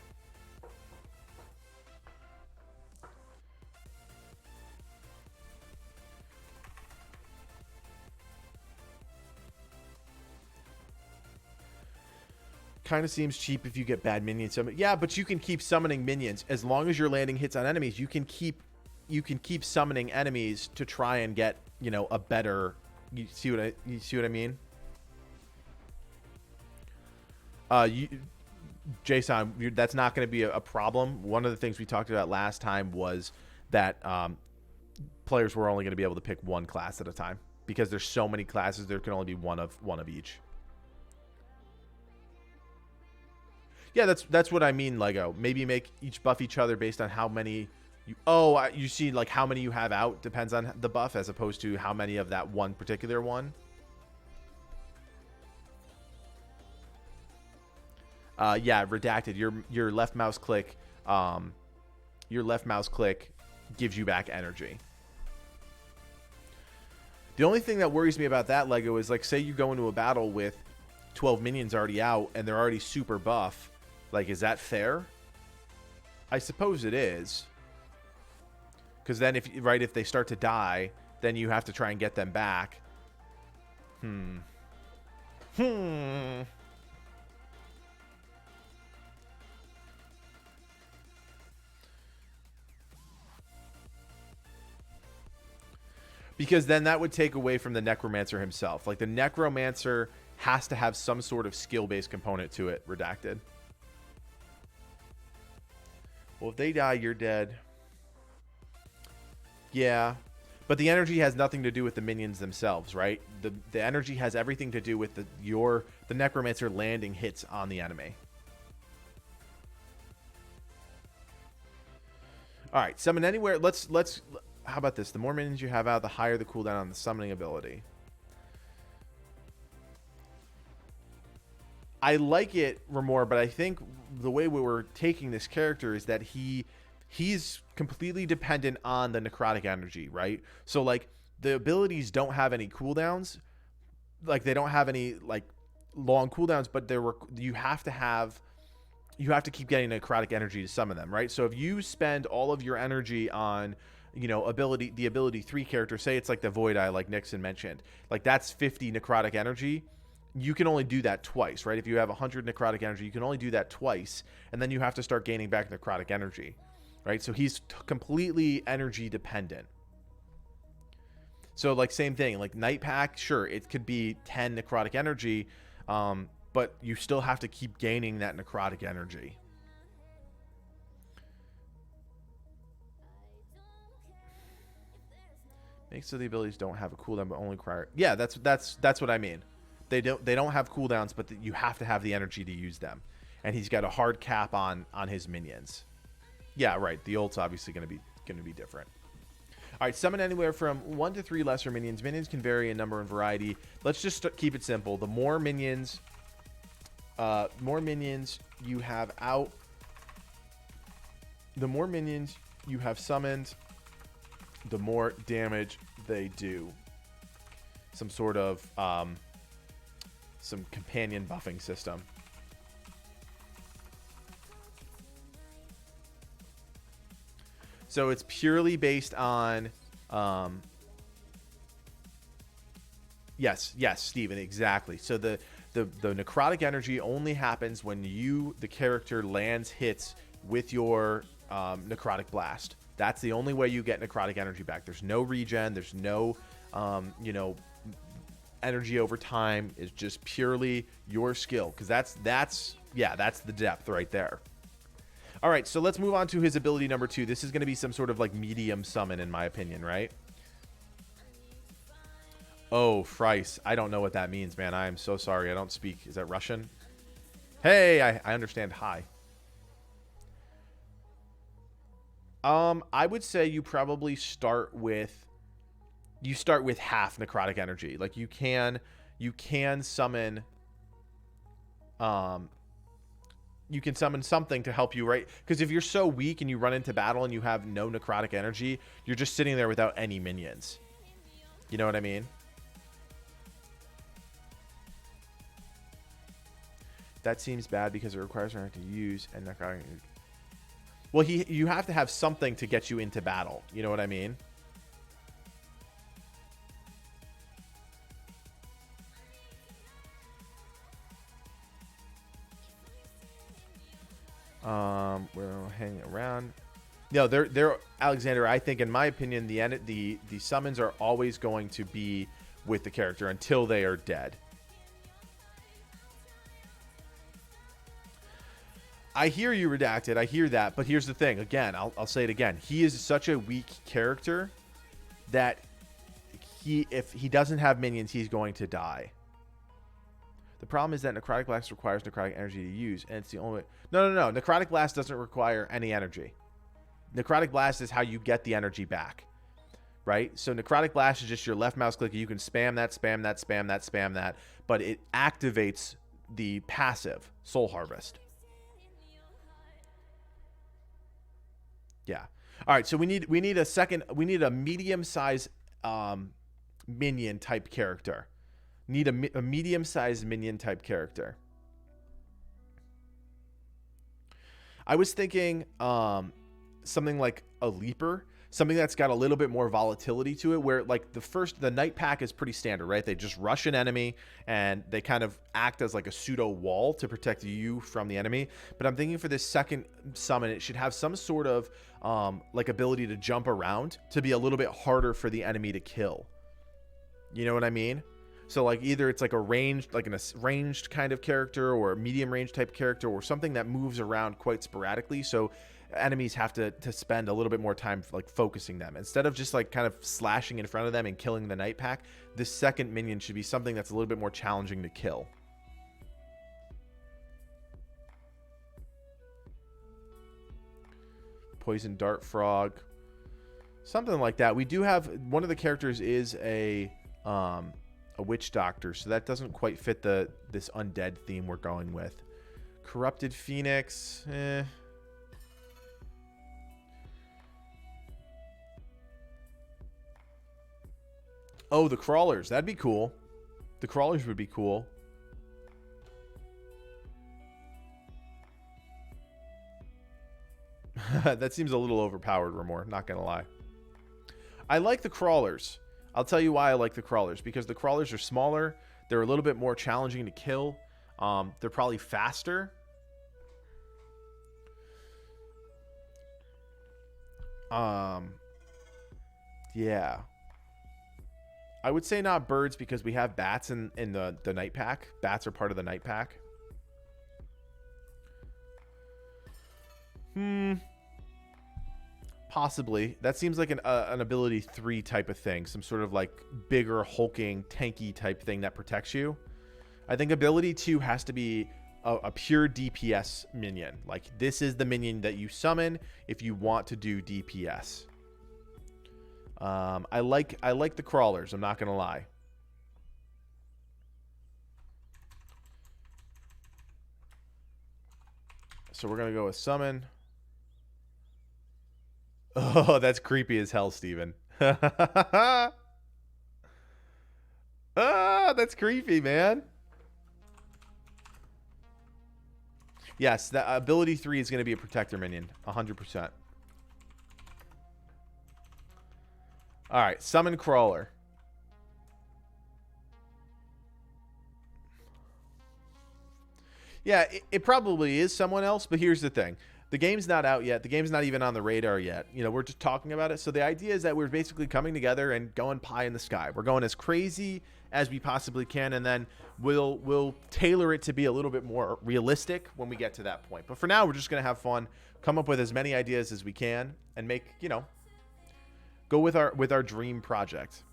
Kind of seems cheap if you get bad minions. Yeah, but you can keep summoning minions as long as you're landing hits on enemies. You can keep summoning enemies to try and get, you know, a better. You see what I mean? Jason, that's not going to be a problem. One of the things we talked about last time was that players were only going to be able to pick one class at a time because there's so many classes. There can only be one of each. Yeah, that's what I mean, Lego. Maybe make each buff each other based on how many you see, like how many you have out depends on the buff as opposed to how many of that one particular one. Yeah, redacted. Your left mouse click gives you back energy. The only thing that worries me about that, Lego, is like say you go into a battle with 12 minions already out and they're already super buff. Like, is that fair? I suppose it is. Because then if they start to die, then you have to try and get them back. Because then that would take away from the Necromancer himself. Like, the Necromancer has to have some sort of skill-based component to it, redacted. Well, if they die, you're dead. Yeah. But the energy has nothing to do with the minions themselves, right? The energy has everything to do with the Necromancer landing hits on the enemy. All right, summon anywhere. Let's how about this? The more minions you have out, the higher the cooldown on the summoning ability. I like it, Ramor, but I think the way we were taking this character is that he's completely dependent on the necrotic energy, right? So, like, the abilities don't have any cooldowns. Like, they don't have any, like, long cooldowns, but you have to keep getting necrotic energy to summon them, right? So if you spend all of your energy on, you know, the ability 3 character, say it's like the Void Eye, like Nixon mentioned, like that's 50 necrotic energy. You can only do that twice, right? If you have 100 necrotic energy, you can only do that twice, and then you have to start gaining back necrotic energy, right? So he's completely energy dependent. So, like, same thing, like Night Pack, sure, it could be 10 necrotic energy, but but you still have to keep gaining that necrotic energy. Makes so the abilities don't have a cooldown, but only require. Yeah, that's what I mean. They don't have cooldowns, but you have to have the energy to use them, and he's got a hard cap on his minions. Yeah, right. The ult's obviously going to be different. All right, summon anywhere from 1 to 3 lesser minions. Minions can vary in number and variety. Let's just keep it simple. The more minions you have out, the more minions you have summoned, the more damage they do. Some sort of some companion buffing system. So it's purely based on yes, Steven, exactly. So the necrotic energy only happens when the character lands hits with your necrotic blast. That's the only way you get necrotic energy back. There's no regen. There's no, energy over time. It's just purely your skill, because that's the depth right there. All right, so let's move on to his ability number 2. This is going to be some sort of like medium summon, in my opinion, right? Oh, Frice. I don't know what that means, man. I am so sorry. I don't speak. Is that Russian? Hey, I understand. Hi. I would say you probably start with half necrotic energy. Like you can summon you can summon something to help you, right? Because if you're so weak and you run into battle and you have no necrotic energy, you're just sitting there without any minions. You know what I mean? That seems bad because it requires her to use and necrotic. Well, you have to have something to get you into battle. You know what I mean? We're hanging around. No, they're Alexander. I think, in my opinion, the summons are always going to be with the character until they are dead. I hear you, Redacted. I hear that, but here's the thing. Again, I'll say it again. He is such a weak character that if he doesn't have minions, he's going to die. The problem is that Necrotic Blast requires necrotic energy to use, and it's the only way. No. Necrotic Blast doesn't require any energy. Necrotic Blast is how you get the energy back, right? So Necrotic Blast is just your left mouse click. You can spam that, but it activates the passive Soul Harvest. Yeah. All right. So we need a medium-sized minion type character. Need a medium-sized minion type character. I was thinking something like a leaper, something that's got a little bit more volatility to it, where like the night pack is pretty standard, right? They just rush an enemy and they kind of act as like a pseudo wall to protect you from the enemy. But I'm thinking for this second summon, it should have some sort of like ability to jump around to be a little bit harder for the enemy to kill. You know what I mean? So like either it's like a ranged kind of character, or a medium range type character, or something that moves around quite sporadically. So enemies have to spend a little bit more time like focusing them instead of just like kind of slashing in front of them and killing the night pack. This second minion should be something that's a little bit more challenging to kill. Poison dart frog, something like that. We do have one of the characters is a witch doctor, so that doesn't quite fit this undead theme we're going with. Corrupted phoenix, Oh, the crawlers, that'd be cool. The crawlers would be cool. That seems a little overpowered, Ramor, not gonna lie. I like the crawlers. I'll tell you why I like the crawlers. Because the crawlers are smaller. They're a little bit more challenging to kill. They're probably faster. Yeah. I would say not birds because we have bats in the night pack. Bats are part of the night pack. Possibly. That seems like an ability 3 type of thing. Some sort of like bigger, hulking, tanky type thing that protects you. I think ability 2 has to be a pure DPS minion. Like, this is the minion that you summon if you want to do DPS. I like the crawlers, I'm not going to lie. So we're going to go with summon. Oh, that's creepy as hell, Steven. Ah, that's creepy, man. Yes, that ability 3 is going to be a protector minion, 100%. All right, summon crawler. Yeah, it probably is someone else, but here's the thing. The game's not out yet. The game's not even on the radar yet. You know, we're just talking about it. So the idea is that we're basically coming together and going pie in the sky. We're going as crazy as we possibly can, and then we'll tailor it to be a little bit more realistic when we get to that point. But for now, we're just going to have fun, come up with as many ideas as we can, and make, you know, go with our dream project.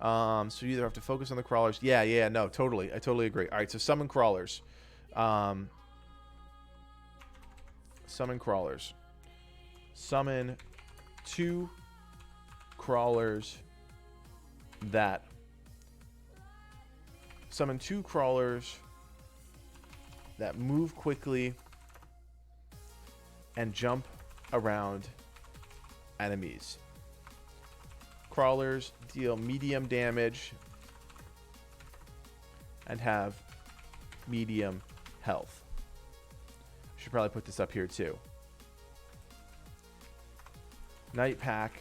So you either have to focus on the crawlers. Yeah, no, totally. I totally agree. All right, so summon crawlers. Summon crawlers. Summon 2 crawlers that move quickly and jump around enemies. Crawlers deal medium damage and have medium health. Should probably put this up here too. Night Pack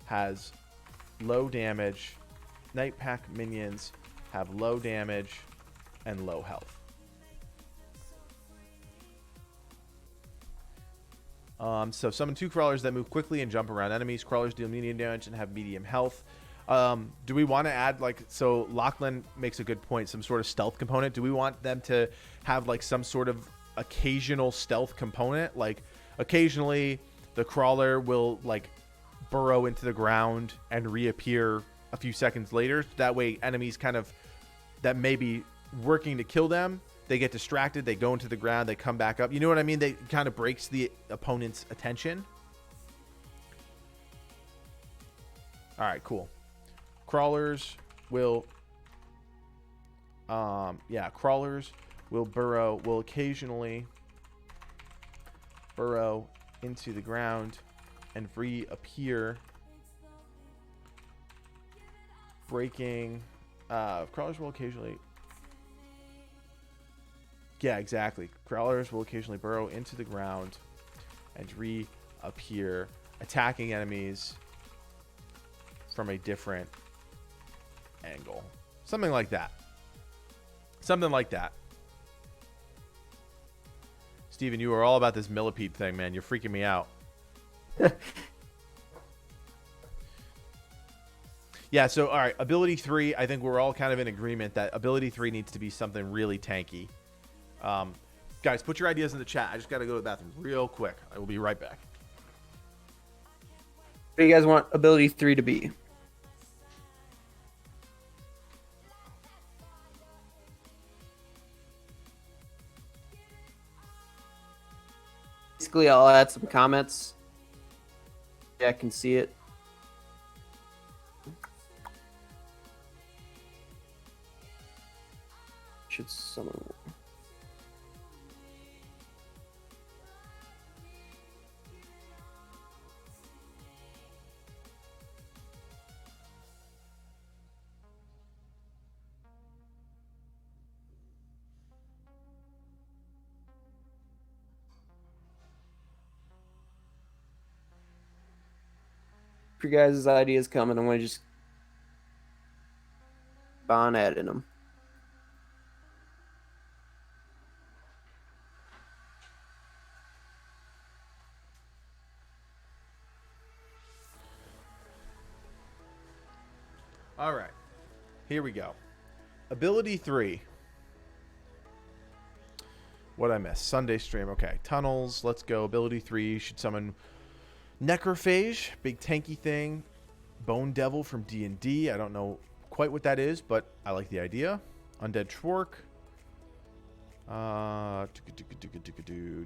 has low damage. Night Pack minions have low damage and low health. So summon 2 crawlers that move quickly and jump around enemies. Crawlers deal medium damage and have medium health. Do we want to add, like, so Lachlan makes a good point, some sort of stealth component. Do we want them to have like some sort of occasional stealth component? Like, occasionally the crawler will like burrow into the ground and reappear a few seconds later. That way enemies kind of that may be working to kill them, they get distracted, they go into the ground, they come back up. You know what I mean? They kind of breaks the opponent's attention. All right, cool. Crawlers will crawlers will occasionally burrow into the ground and reappear, breaking. Crawlers will occasionally. Yeah, exactly. Crawlers will occasionally burrow into the ground and reappear, attacking enemies from a different angle. Something like that. Something like that. Steven, you are all about this millipede thing, man. You're freaking me out. Yeah, so, all right, ability 3, I think we're all kind of in agreement that ability 3 needs to be something really tanky. Guys, put your ideas in the chat. I just got to go to the bathroom real quick. I will be right back. What do you guys want ability 3 to be? Basically, I'll add some comments. Yeah, I can see it. Should summon. For you guys' ideas coming, I'm going to just keep on adding them. All right. Here we go. Ability 3 What I miss? Sunday stream. Okay. Tunnels. Let's go. Ability 3 should summon Necrophage, big tanky thing. Bone Devil from D&D. I don't know quite what that is, but I like the idea. Undead Twerk.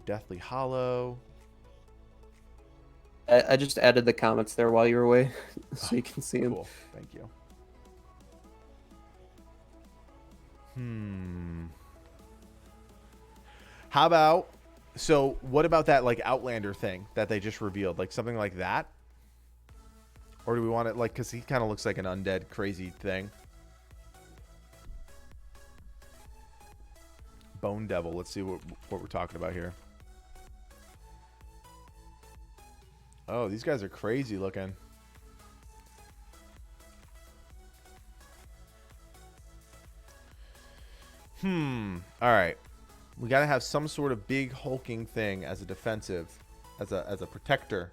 Deathly Hollow. I just added the comments there while you were away, so you can see them. Cool. Thank you. How about... So, what about that, like, Outlander thing that they just revealed? Like, something like that? Or do we want it, like... Because he kind of looks like an undead crazy thing. Bone Devil. Let's see what we're talking about here. Oh, these guys are crazy looking. All right. We got to have some sort of big hulking thing as a defensive, as a protector.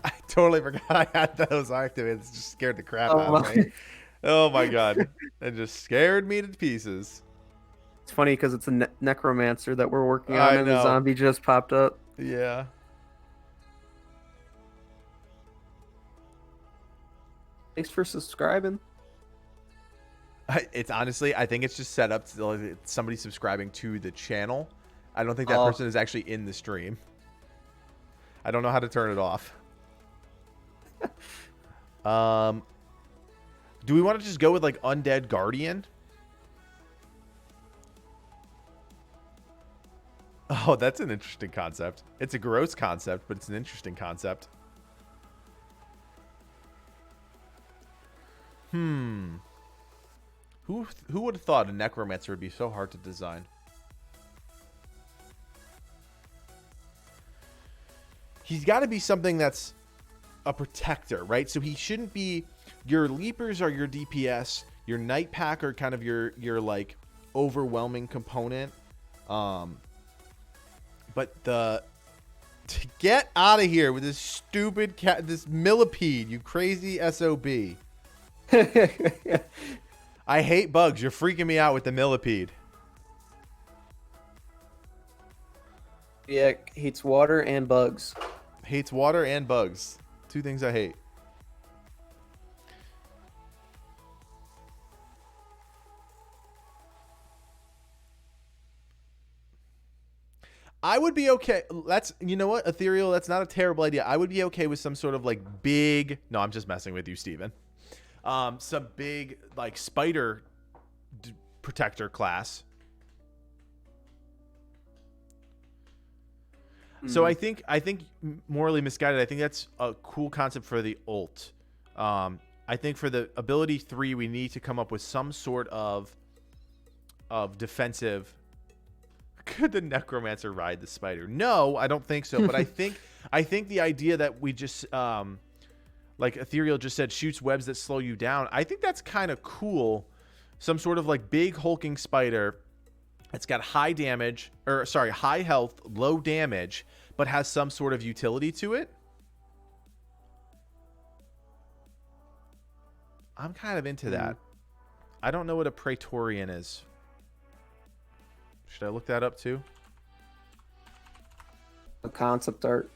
I totally forgot I had those activated. It just scared the crap out of me. Oh my god. It just scared me to pieces. It's funny because it's a necromancer that we're working on, and the zombie just popped up. Yeah. Thanks for subscribing. It's honestly, I think it's just set up to like, somebody subscribing to the channel. I don't think that person is actually in the stream. I don't know how to turn it off. Do we want to just go with like Undead Guardian? Oh, that's an interesting concept. It's a gross concept, but it's an interesting concept. Who would have thought a necromancer would be so hard to design? He's got to be something that's a protector, right? So he shouldn't be... Your leapers are your DPS. Your night pack are kind of your like overwhelming component. But the... Get out of here with this stupid cat, this millipede, you crazy SOB. I hate bugs. You're freaking me out with the millipede. Yeah, hates water and bugs. Hates water and bugs. Two things I hate. I would be okay. That's, you know what, Ethereal, that's not a terrible idea. I would be okay with some sort of like big... No, I'm just messing with you, Steven. Some big like spider protector class. So I think morally misguided. I think that's a cool concept for the ult. I think for the ability 3, we need to come up with some sort of defensive. Could the necromancer ride the spider? No, I don't think so. But I think the idea that we just like Ethereal just said, shoots webs that slow you down. I think that's kind of cool. Some sort of like big hulking spider. It's got high health, low damage, but has some sort of utility to it. I'm kind of into that. I don't know what a Praetorian is. Should I look that up too? A concept art.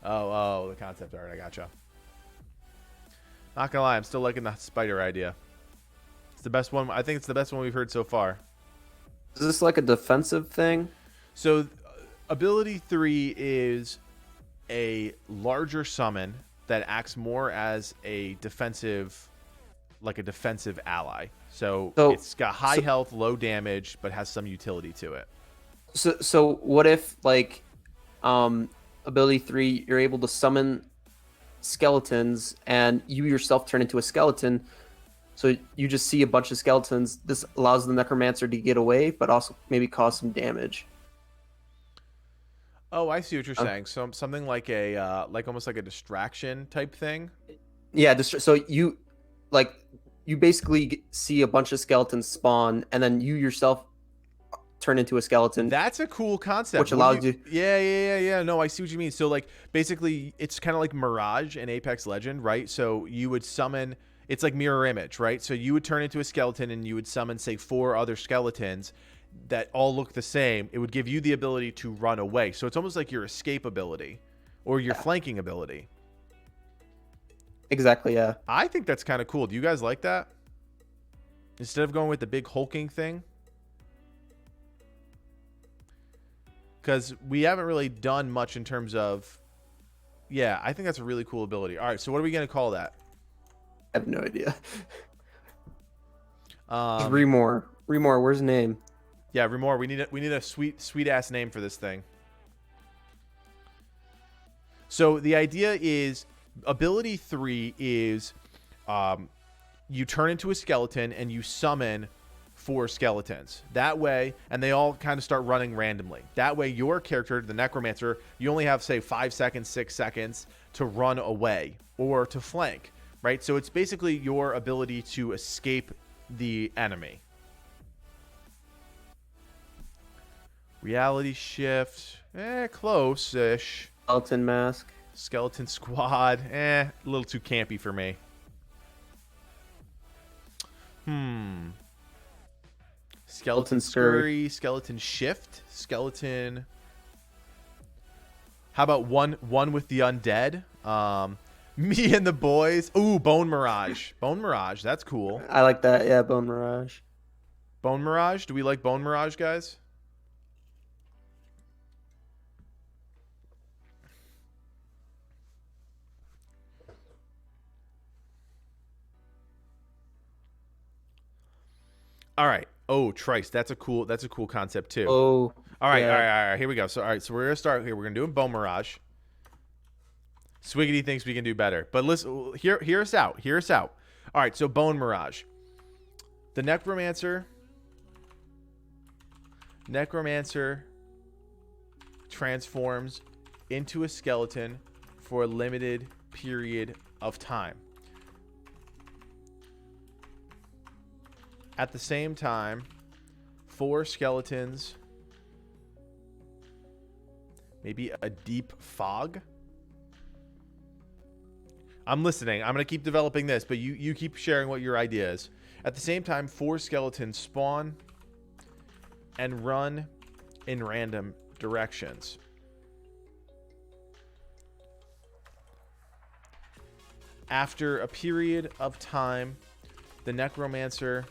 Oh, the concept art. I gotcha. Not gonna lie, I'm still liking the spider idea. It's the best one. I think it's the best one we've heard so far. Is this like a defensive thing? So, ability 3 is a larger summon that acts more as a defensive, like a defensive ally. So it's got high health, low damage, but has some utility to it. So what if like, ability 3, you're able to summon skeletons and you yourself turn into a skeleton, so you just see a bunch of skeletons. This allows the necromancer to get away, but also maybe cause some damage. Oh, I see what you're saying. So something like a like almost like a distraction type thing. Yeah, so you like you basically see a bunch of skeletons spawn, and then you yourself turn into a skeleton, That's a cool concept. which What do you? allows you. Yeah. No, I see what you mean. So like basically, it's kind of like Mirage in Apex Legend, right? So you would summon. It's like mirror image, right? So you would turn into a skeleton and you would summon, say, 4 other skeletons that all look the same. It would give you the ability to run away. So it's almost like your escape ability or your flanking ability. Exactly, yeah. I think that's kind of cool. Do you guys like that? Instead of going with the big hulking thing? Because we haven't really done much in terms of... Yeah, I think that's a really cool ability. All right, so what are we going to call that? I have no idea. Remore. Remore, where's the name? Yeah, Remore. We need a sweet ass name for this thing. So the idea is ability 3 is you turn into a skeleton and you summon 4 skeletons. That way, and they all kind of start running randomly. That way, your character, the Necromancer, you only have, say, 5 seconds, 6 seconds to run away or to flank, right? So it's basically your ability to escape the enemy. Reality shift, close-ish. Skeleton mask. Skeleton squad, a little too campy for me. Skeleton scurry, skeleton shift, skeleton. How about one with the undead? Me and the boys. Ooh, Bone Mirage. Bone Mirage, that's cool. I like that. Yeah, Bone Mirage. Bone Mirage. Do we like Bone Mirage, guys? All right. Oh, Trice. That's a cool concept too. Oh. All right, yeah. all right. Here we go. So we're gonna start here. We're gonna do a Bone Mirage. Swiggity thinks we can do better, but listen. Hear us out. Hear us out. All right. So Bone Mirage. The Necromancer transforms into a skeleton for a limited period of time. At the same time, 4 skeletons, maybe a deep fog. I'm listening. I'm going to keep developing this, but you keep sharing what your idea is. At the same time, 4 skeletons spawn and run in random directions. After a period of time, the Necromancer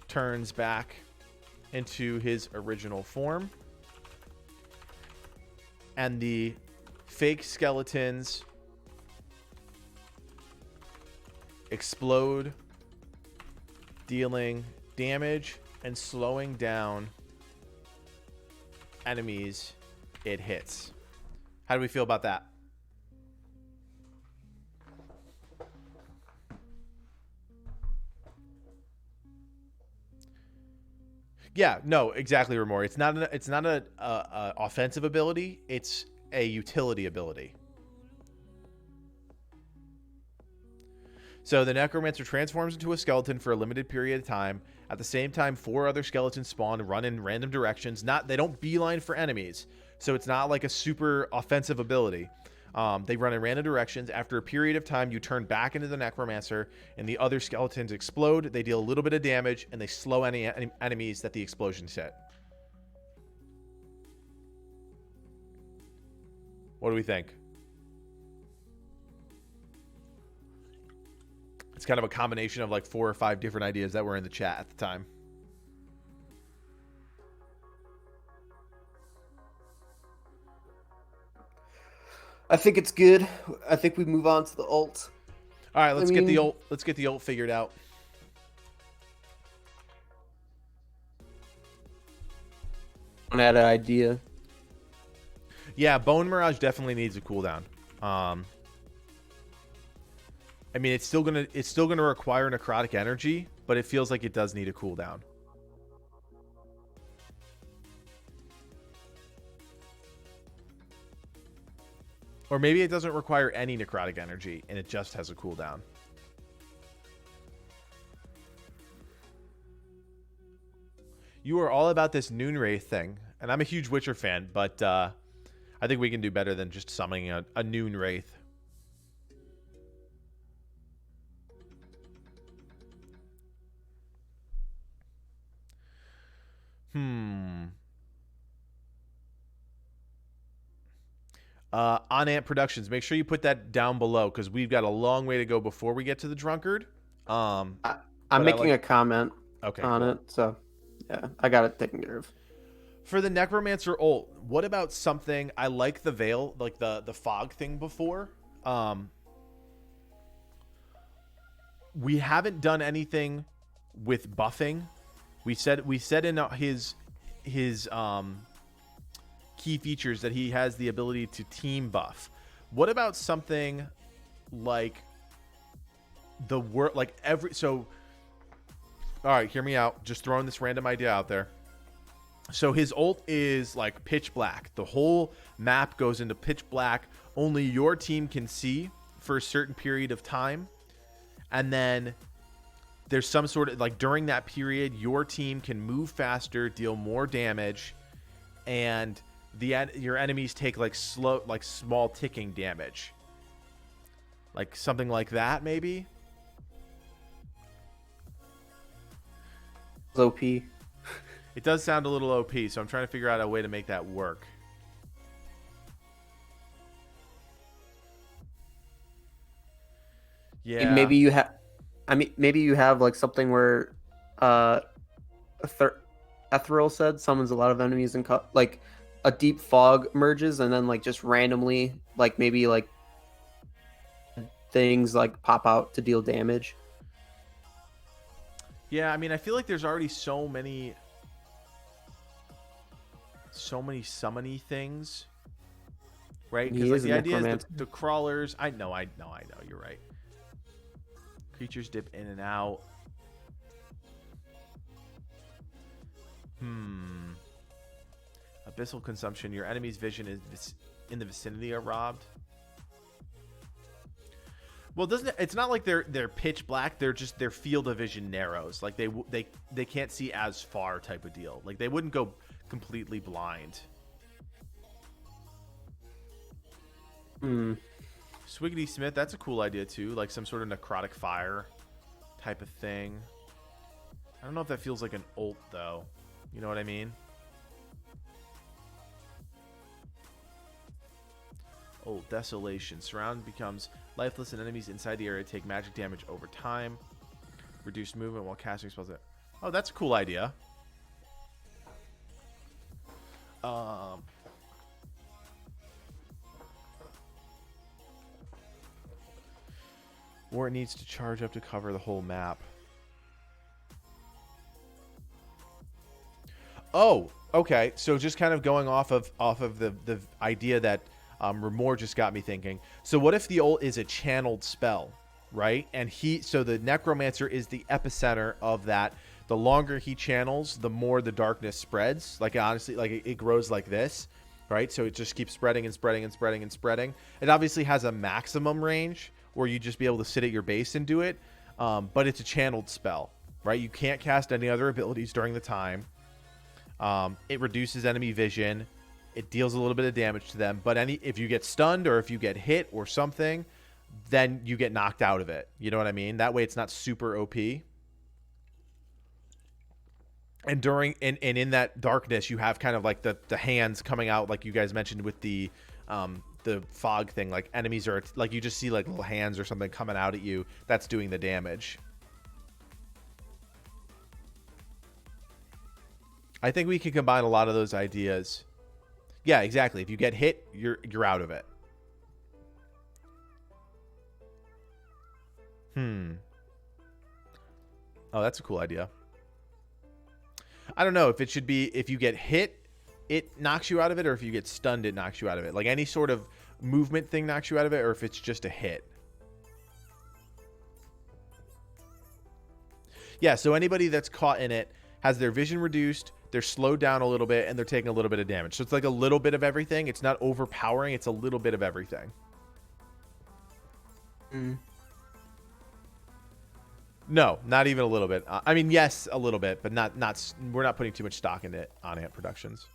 turns back into his original form, and the fake skeletons explode, dealing damage and slowing down enemies it hits. How do we feel about that? Yeah, no, exactly, Remore. It's not an offensive ability. It's a utility ability. So the Necromancer transforms into a skeleton for a limited period of time. At the same time, 4 other skeletons spawn and run in random directions. They don't beeline for enemies, so it's not like a super offensive ability. They run in random directions. After a period of time, you turn back into the Necromancer, and the other skeletons explode. They deal a little bit of damage, and they slow any enemies that the explosions hit. What do we think? It's kind of a combination of like 4 or 5 different ideas that were in the chat at the time. I think it's good. I think we move on to the ult. All right, let's get the ult figured out. I had an idea. Yeah, Bone Mirage definitely needs a cooldown. I mean, it's still gonna require necrotic energy, but it feels like it does need a cooldown. Or maybe it doesn't require any necrotic energy and it just has a cooldown. You are all about this Noon Wraith thing, and I'm a huge Witcher fan, but I think we can do better than just summoning a Noon Wraith. On Ant Productions, make sure you put that down below because we've got a long way to go before we get to the drunkard. I'm but making a comment Okay, on cool. it, so yeah, I got it taken care of. For the Necromancer ult, what about something? I like the veil, like the fog thing before. We haven't done anything with buffing. We said in his key features that he has the ability to team buff. What about something like the word, like every so? All right, hear me out. Just throwing this random idea out there. So his ult is like pitch black. The whole map goes into pitch black. Only your team can see for a certain period of time. And then there's some sort of, like, during that period, your team can move faster, deal more damage, and your enemies take like small ticking damage. Like something like that, maybe? OP. It does sound a little OP, so I'm trying to figure out a way to make that work. Yeah. Maybe you have. I mean, maybe you have like something where, Ethereal said summons a lot of enemies and like a deep fog emerges, and then like just randomly, like maybe like things like pop out to deal damage. Yeah, I mean, I feel like there's already so many summony things, right? Because like the idea is the crawlers. I know. You're right. Creatures dip in and out. Abyssal consumption. Your enemy's vision is in the vicinity are robbed. Well, it's not like they're pitch black. They're just their field of vision narrows. Like they can't see as far type of deal. Like they wouldn't go completely blind. Swiggity Smith, that's a cool idea too. Like some sort of necrotic fire type of thing. I don't know if that feels like an ult though. You know what I mean? Oh, Desolation. Surround becomes lifeless and enemies inside the area take magic damage over time. Reduce movement while casting spells. Oh, that's a cool idea. Or it needs to charge up to cover the whole map. Oh, okay. So just kind of going off of the idea that Remor just got me thinking. So what if the ult is a channeled spell, right? And so the Necromancer is the epicenter of that. The longer he channels, the more the darkness spreads. Like honestly, like it grows like this, right? So it just keeps spreading and spreading and spreading and spreading. It obviously has a maximum range where you just be able to sit at your base and do it. But it's a channeled spell, right? You can't cast any other abilities during the time. It reduces enemy vision. It deals a little bit of damage to them. But if you get stunned or if you get hit or something, then you get knocked out of it. You know what I mean? That way it's not super OP. And in that darkness, you have kind of like the hands coming out, like you guys mentioned with the fog thing. Like enemies are like you just see like little hands or something coming out at you. That's doing the damage. I think we can combine a lot of those ideas. Yeah, exactly. If you get hit, you're out of it. Oh, that's a cool idea. I don't know if it should be if you get hit, it knocks you out of it, or if you get stunned, it knocks you out of it. Like any sort of movement thing knocks you out of it, or if it's just a hit. Yeah, so anybody that's caught in it has their vision reduced, they're slowed down a little bit, and they're taking a little bit of damage. So it's like a little bit of everything. It's not overpowering. It's a little bit of everything. No, not even a little bit. I mean, yes, a little bit, but we're not putting too much stock into it on Ant Productions.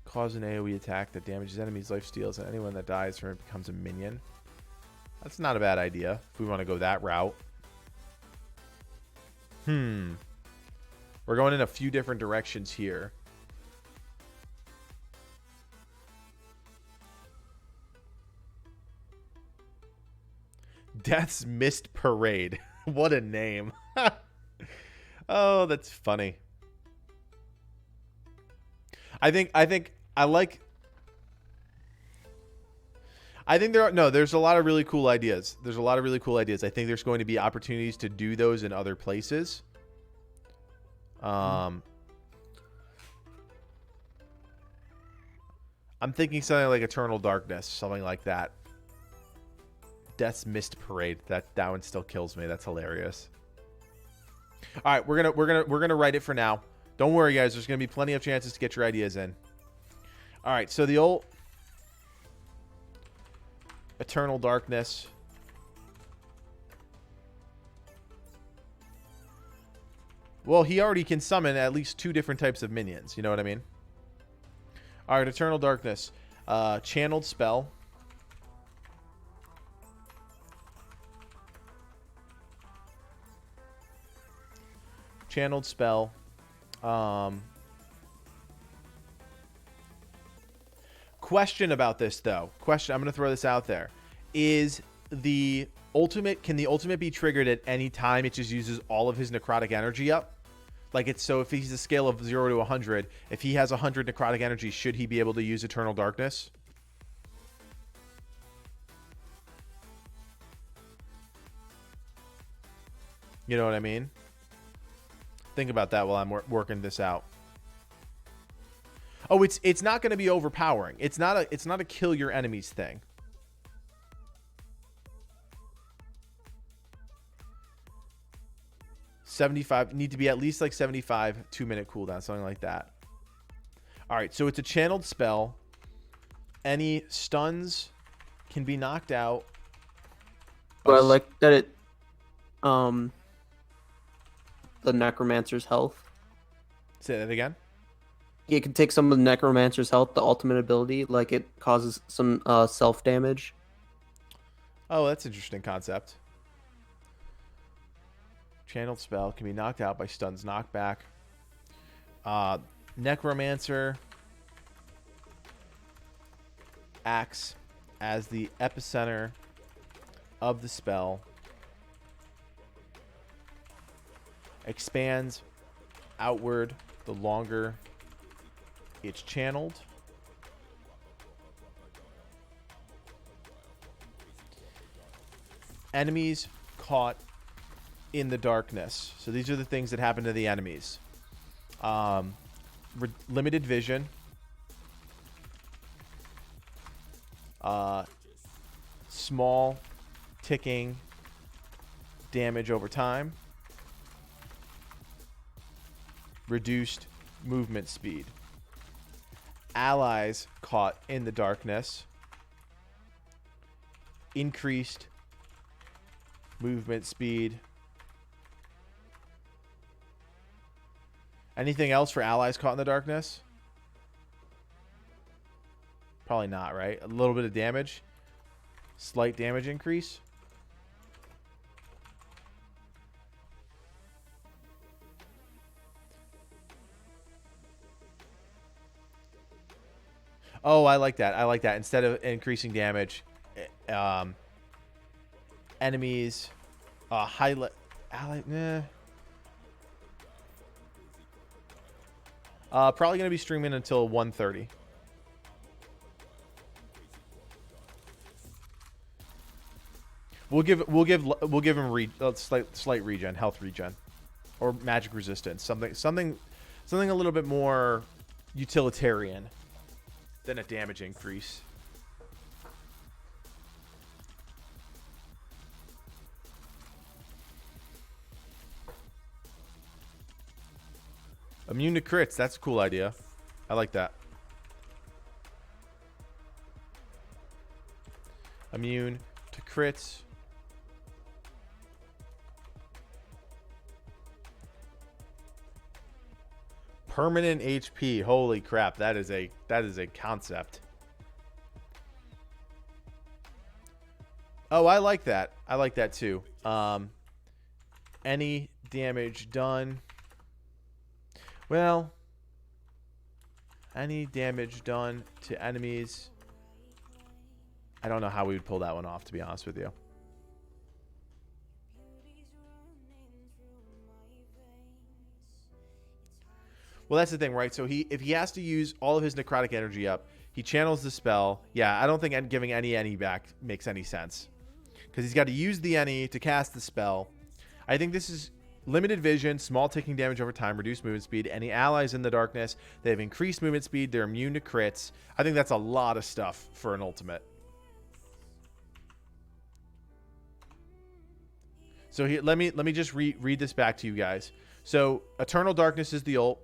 Cause an AoE attack that damages enemies' life steals, and anyone that dies from it becomes a minion. That's not a bad idea if we want to go that route. We're going in a few different directions here. Death's Mist Parade. What a name. Oh, that's funny. I think there's a lot of really cool ideas. I think there's going to be opportunities to do those in other places. I'm thinking something like Eternal Darkness, something like that. Death's Mist Parade. That one still kills me. That's hilarious. All right, we're gonna write it for now. Don't worry, guys. There's gonna be plenty of chances to get your ideas in. All right, so the old Eternal Darkness. Well, he already can summon at least 2 different types of minions. You know what I mean? All right, Eternal Darkness. Channeled spell. Channeled spell. Question about this, though. Question. I'm going to throw this out there. Is the ultimate... Can the ultimate be triggered at any time? It just uses all of his necrotic energy up? Like it's so if he's a scale of 0 to 100, if he has 100 necrotic energy, should he be able to use Eternal Darkness? You know what I mean? Think about that while I'm working this out. Oh, it's not going to be overpowering. It's not a kill your enemies thing. $75 need to be at least like 75 2-minute cooldown, something like that. All right, so it's a channeled spell. Any stuns can be knocked out. But I like that it the Necromancer's health. Say that again. You can take some of the Necromancer's health, the ultimate ability, like it causes some self damage. Oh, that's an interesting concept. Channeled spell can be knocked out by stuns knockback. Necromancer acts as the epicenter of the spell. Expands outward the longer it's channeled. Enemies caught in the darkness. So these are the things that happen to the enemies. Limited vision. Small ticking damage over time. Reduced movement speed. Allies caught in the darkness. Increased movement speed. Anything else for allies caught in the darkness? Probably not, right? A little bit of damage. Slight damage increase. Oh, I like that. I like that. Instead of increasing damage, enemies, ally, probably gonna be streaming until 1:30. We'll give him slight regen, health regen, or magic resistance, something a little bit more utilitarian than a damage increase. Immune to crits. That's a cool idea. I like that. Immune to crits. Permanent HP. Holy crap. That is a concept. Oh, I like that. I like that too. Any damage done. Well, any damage done to enemies. I don't know how we would pull that one off, to be honest with you. Well, that's the thing, right? So if he has to use all of his necrotic energy up, he channels the spell. Yeah, I don't think giving any back makes any sense. Because he's got to use the any to cast the spell. I think this is limited vision, small ticking damage over time, reduced movement speed. Any allies in the darkness, they have increased movement speed. They're immune to crits. I think that's a lot of stuff for an ultimate. So let me just read this back to you guys. So Eternal Darkness is the ult.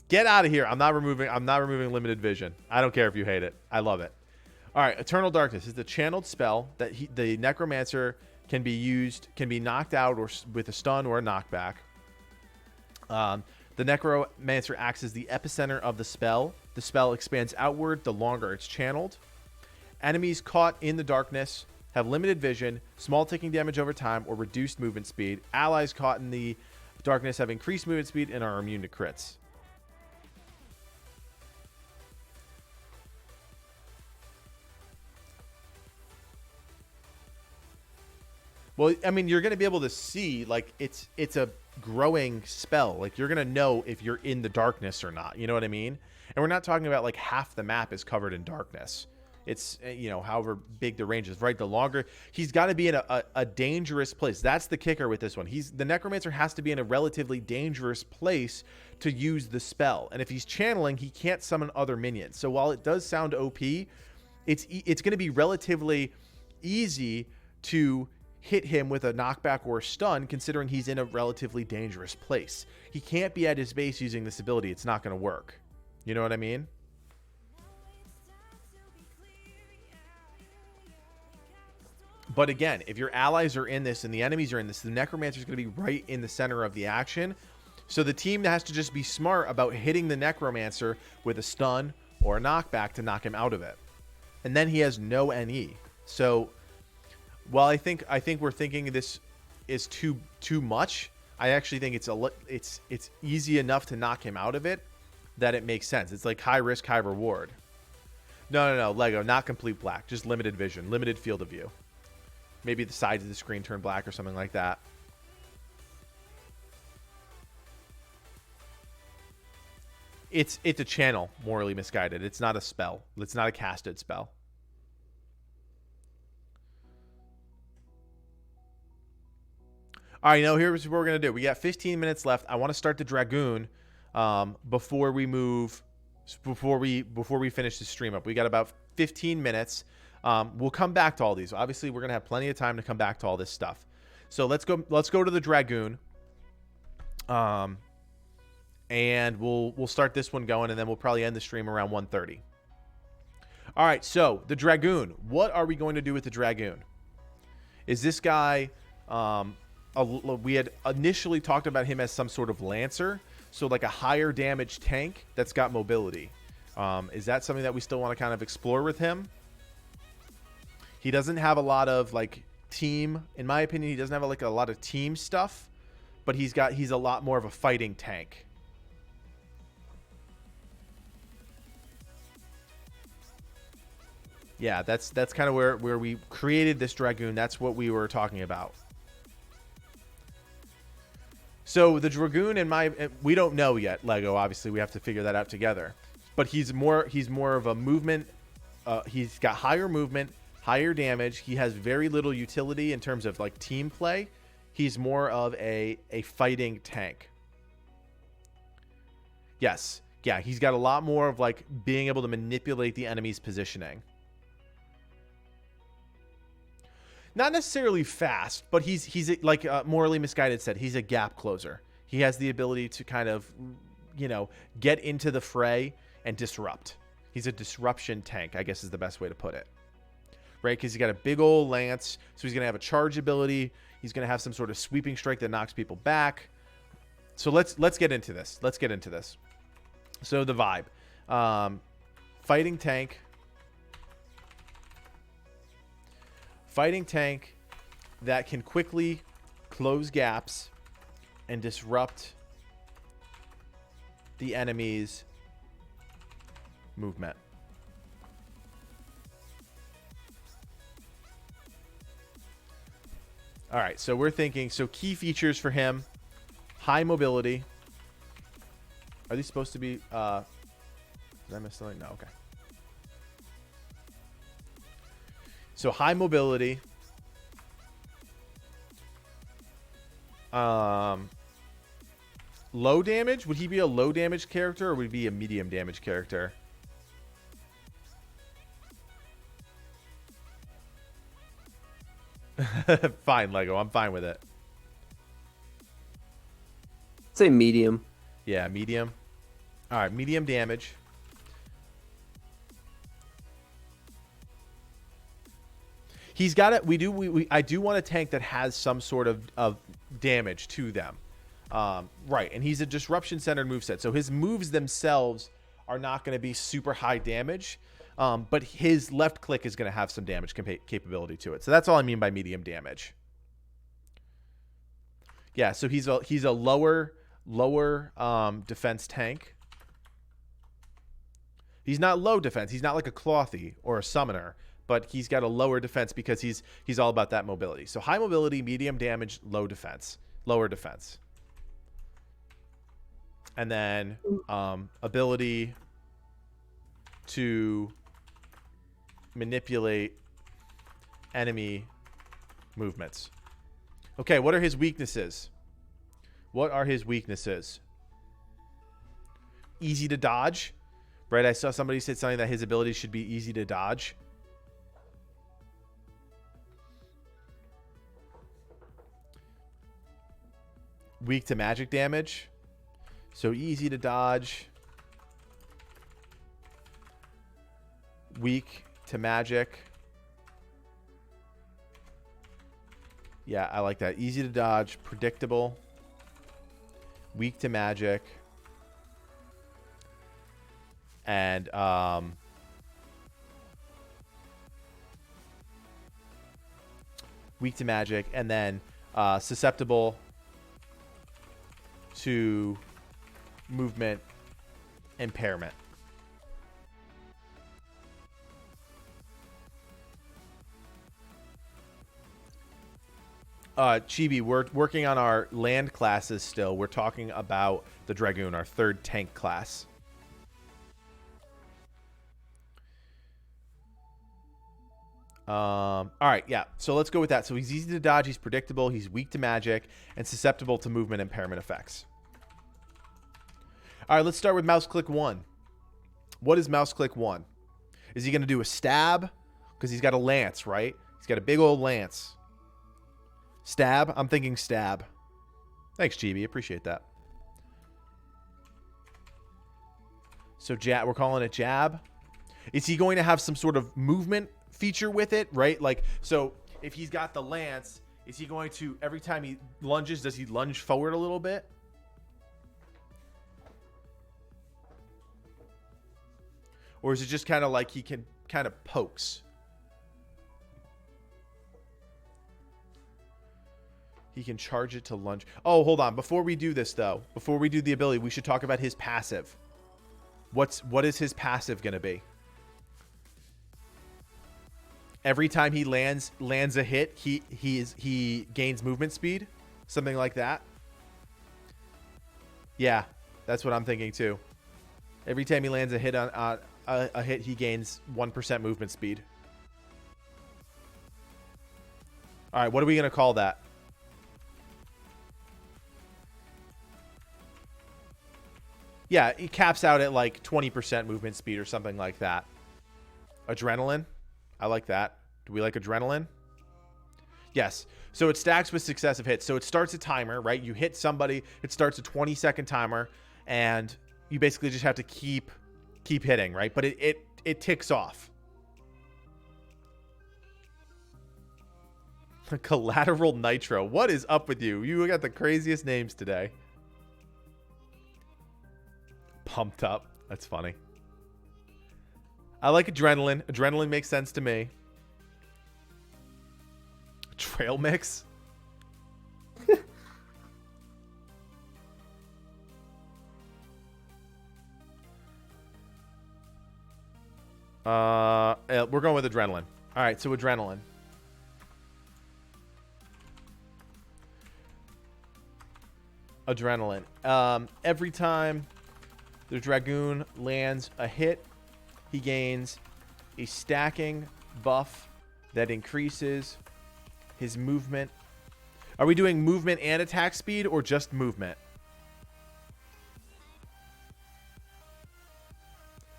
Get out of here. I'm not removing limited vision. I don't care if you hate it. I love it. All right, Eternal Darkness is the channeled spell that the Necromancer can be knocked out or with a stun or a knockback. The Necromancer acts as the epicenter of the spell. The spell expands outward the longer it's channeled. Enemies caught in the darkness have limited vision, small ticking damage over time, or reduced movement speed. Allies caught in the darkness have increased movement speed and are immune to crits. Well, I mean, you're going to be able to see, like, it's a growing spell. Like, you're going to know if you're in the darkness or not. You know what I mean? And we're not talking about, like, half the map is covered in darkness. It's, you know, however big the range is, right? The longer he's got to be in a dangerous place. That's the kicker with this one. The Necromancer has to be in a relatively dangerous place to use the spell. And if he's channeling, he can't summon other minions. So while it does sound OP, it's going to be relatively easy to hit him with a knockback or a stun, considering he's in a relatively dangerous place. He can't be at his base using this ability. It's not going to work. You know what I mean? But again, if your allies are in this and the enemies are in this, the Necromancer is going to be right in the center of the action. So the team has to just be smart about hitting the Necromancer with a stun or a knockback to knock him out of it. And then he has no NE. So while I think we're thinking this is too much, I actually think it's easy enough to knock him out of it that it makes sense. It's like high risk, high reward. No, Lego, not complete black, just limited vision, limited field of view. Maybe the sides of the screen turn black or something like that. It's a channel, morally misguided. It's not a spell. It's not a casted spell. All right, now here's what we're going to do. We got 15 minutes left. I want to start the Dragoon before we finish the stream up. We got about 15 minutes. We'll come back to all these. Obviously, we're going to have plenty of time to come back to all this stuff. So let's go to the Dragoon. And we'll start this one going, and then we'll probably end the stream around 1:30. All right, so the Dragoon. What are we going to do with the Dragoon? Is this guy... we had initially talked about him as some sort of Lancer, so like a higher damage tank that's got mobility. Is that something that we still want to kind of explore with him? He doesn't have a lot of like team, in my opinion, he doesn't have like a lot of team stuff, but he's a lot more of a fighting tank. Yeah, that's kind of where we created this Dragoon. That's what we were talking about. So the Dragoon, we don't know yet, Lego. Obviously, we have to figure that out together. But he's more of a movement. He's got higher movement, higher damage. He has very little utility in terms of like team play. He's more of a fighting tank. Yes, yeah, he's got a lot more of like being able to manipulate the enemy's positioning. Not necessarily fast, but he's like Morally Misguided said, he's a gap closer. He has the ability to kind of, get into the fray and disrupt. He's a disruption tank, I guess is the best way to put it. Right? Because he's got a big old lance, so he's going to have a charge ability. He's going to have some sort of sweeping strike that knocks people back. So let's get into this. So the vibe. Fighting tank. Fighting tank that can quickly close gaps and disrupt the enemy's movement. All right, so we're thinking, key features for him, high mobility. Are these supposed to be, did I miss something? No, okay. So high mobility. Low damage? Would he be a low damage character or would he be a medium damage character? Fine, Lego. I'm fine with it. Say medium. Yeah, medium. All right, medium damage. He's got it. I do want a tank that has some sort of damage to them. Right, and he's a disruption-centered moveset. So his moves themselves are not going to be super high damage. But his left click is going to have some damage capability to it. So that's all I mean by medium damage. Yeah, so he's a lower defense tank. He's not low defense. He's not like a Clothy or a Summoner, but he's got a lower defense because he's all about that mobility. So high mobility, medium damage, lower defense. And then ability to manipulate enemy movements. Okay, what are his weaknesses? Easy to dodge. Right, I saw somebody say something that his ability should be easy to dodge. Weak to magic damage. So easy to dodge. Weak to magic. Yeah, I like that. Easy to dodge, predictable. Weak to magic. And weak to magic, and then susceptible to movement impairment. Chibi, we're working on our land classes still. We're talking about the Dragoon, our third tank class. All right, yeah. So let's go with that. So he's easy to dodge, he's predictable, he's weak to magic, and susceptible to movement impairment effects. All right, let's start with mouse click 1. What is mouse click 1? Is he going to do a stab? Because he's got a lance, right? He's got a big old lance. Stab? I'm thinking stab. Thanks, Chibi. Appreciate that. So jab, we're calling it jab. Is he going to have some sort of movement feature with it, right? Like, so if he's got the lance, is he going to, every time he lunges, does he lunge forward a little bit? Or is it just kind of like he can kind of pokes? He can charge it to lunge. Oh, hold on. Before we do this, though, before we do the ability, we should talk about his passive. What is his passive going to be? Every time he lands a hit, he gains movement speed, something like that. Yeah, that's what I'm thinking too. Every time he lands a hit on a hit, he gains 1% movement speed. All right, what are we gonna call that? Yeah, he caps out at like 20% movement speed or something like that. Adrenaline. I like that. Do we like adrenaline? Yes. So it stacks with successive hits. So it starts a timer, right? You hit somebody, it starts a 20-second timer, and you basically just have to keep hitting, right? But it ticks off. Collateral Nitro. What is up with you? You got the craziest names today. Pumped Up. That's funny. I like Adrenaline. Adrenaline makes sense to me. Trail Mix? We're going with Adrenaline. All right, so Adrenaline. Adrenaline. Every time the Dragoon lands a hit, he gains a stacking buff that increases his movement. Are we doing movement and attack speed or just movement?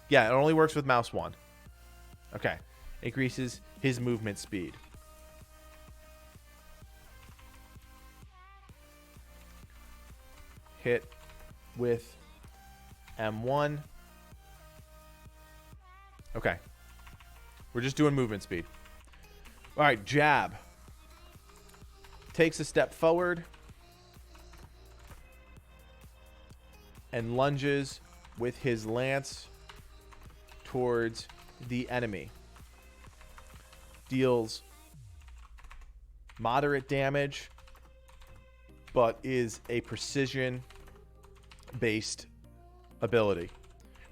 Yeah, it only works with mouse 1. Okay. Increases his movement speed. Hit with M1. Okay. We're just doing movement speed. All right, jab. Takes a step forward and lunges with his lance towards the enemy. Deals moderate damage, but is a precision-based ability,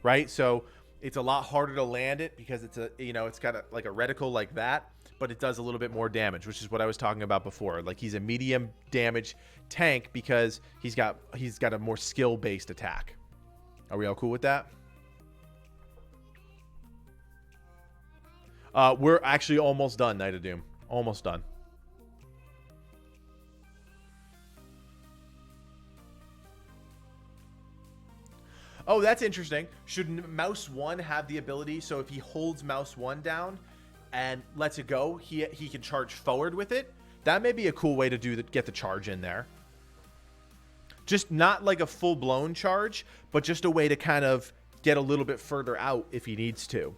right? So it's a lot harder to land it because it's it's got like a reticle like that, but it does a little bit more damage, which is what I was talking about before. Like he's a medium damage tank because he's got a more skill-based attack. Are we all cool with that? We're actually almost done, Knight of Doom. Almost done. Oh, that's interesting. Should mouse 1 have the ability, so if he holds mouse 1 down and lets it go, he can charge forward with it? That may be a cool way to get the charge in there. Just not like a full-blown charge, but just a way to kind of get a little bit further out if he needs to.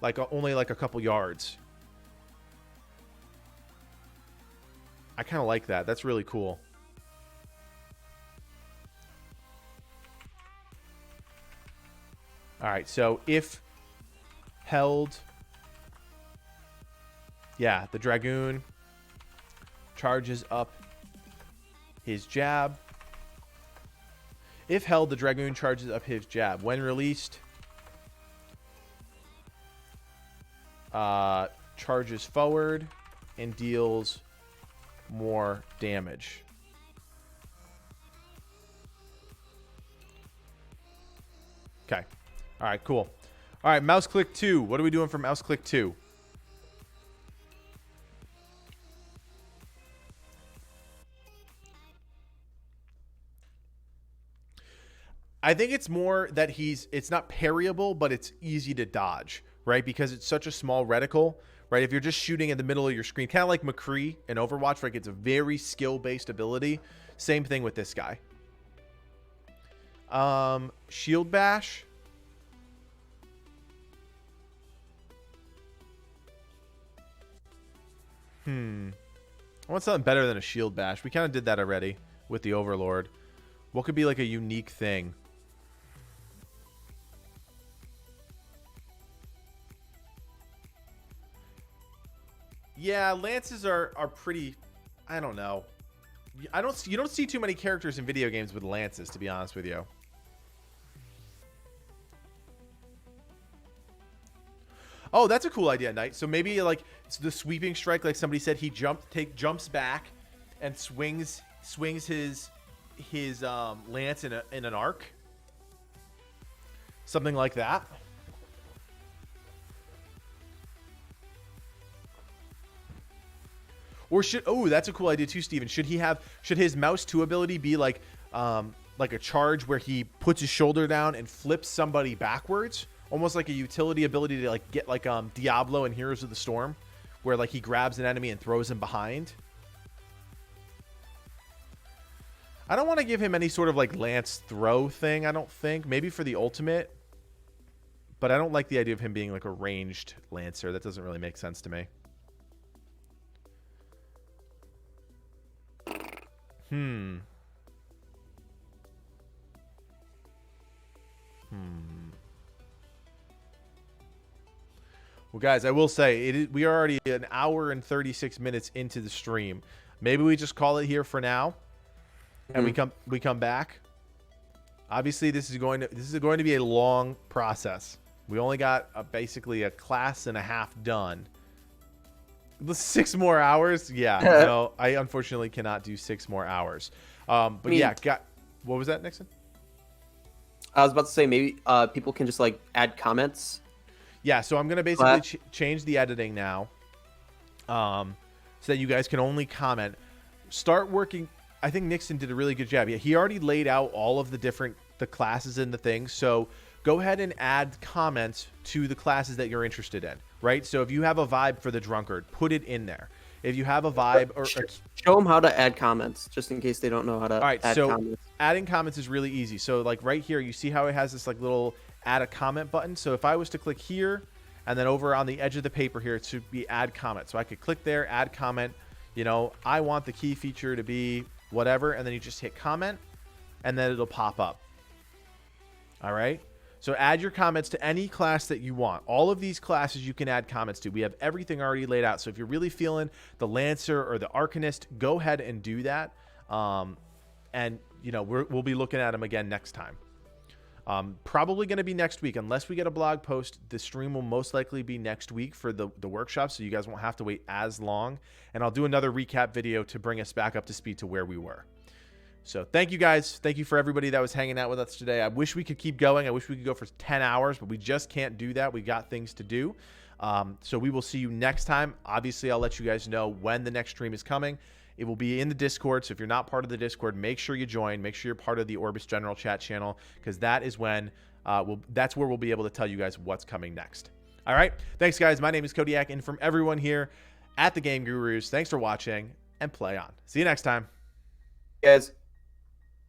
Like only like a couple yards. I kind of like that. That's really cool. All right, so if held, yeah, the Dragoon charges up his jab. If held, the Dragoon charges up his jab. When released, charges forward and deals more damage. Okay. All right, cool. All right, mouse click 2. What are we doing for mouse click 2? I think it's more that it's not parryable, but it's easy to dodge, right? Because it's such a small reticle, right? If you're just shooting in the middle of your screen, kind of like McCree in Overwatch, like it's a very skill-based ability. Same thing with this guy. Shield Bash. I want something better than a Shield Bash. We kind of did that already with the Overlord. What could be like a unique thing? Yeah, lances are pretty, I don't know. You don't see too many characters in video games with lances, to be honest with you. Oh, that's a cool idea, Knight. So maybe like it's the sweeping strike, like somebody said, he jumps back and swings his lance in an arc. Something like that. Or that's a cool idea too, Steven. Should his mouse 2 ability be like a charge where he puts his shoulder down and flips somebody backwards? Almost like a utility ability to like get like Diablo in Heroes of the Storm, where like he grabs an enemy and throws him behind. I don't want to give him any sort of like lance throw thing, I don't think. Maybe for the ultimate. But I don't like the idea of him being like a ranged lancer. That doesn't really make sense to me. Well, guys, I will say we are already an hour and 36 minutes into the stream. Maybe we just call it here for now, and we come back. Obviously, this is going to be a long process. We only got basically a class and a half done. The 6 more hours? Yeah, no, I unfortunately cannot do 6 more hours. But yeah, what was that, Nixon? I was about to say maybe people can just like add comments. Yeah, so I'm going to basically change the editing now so that you guys can only comment. Start working. I think Nixon did a really good job. Yeah, he already laid out all of the classes and the things. So go ahead and add comments to the classes that you're interested in, right? So if you have a vibe for the drunkard, put it in there. If you have a vibe or show them how to add comments just in case they don't know how to add comments. Adding comments is really easy. So like right here, you see how it has this like little add a comment button. So if I was to click here and then over on the edge of the paper here, it should be add comment. So I could click there, add comment, you know, I want the key feature to be whatever. And then you just hit comment and then it'll pop up. All right. So add your comments to any class that you want. All of these classes you can add comments to. We have everything already laid out. So if you're really feeling the Lancer or the Arcanist, go ahead and do that. And, you know, we'll be looking at them again next time. Probably going to be next week. Unless we get a blog post, the stream will most likely be next week for the workshop. So you guys won't have to wait as long. And I'll do another recap video to bring us back up to speed to where we were. So thank you guys. Thank you for everybody that was hanging out with us today. I wish we could keep going. I wish we could go for 10 hours, but we just can't do that. We got things to do. So we will see you next time. Obviously, I'll let you guys know when the next stream is coming. It will be in the Discord. So if you're not part of the Discord, make sure you join. Make sure you're part of the Orbis General Chat channel, because that is when that's where we'll be able to tell you guys what's coming next. All right. Thanks, guys. My name is Kodiak, and from everyone here at the Game Gurus, thanks for watching and play on. See you next time. Guys.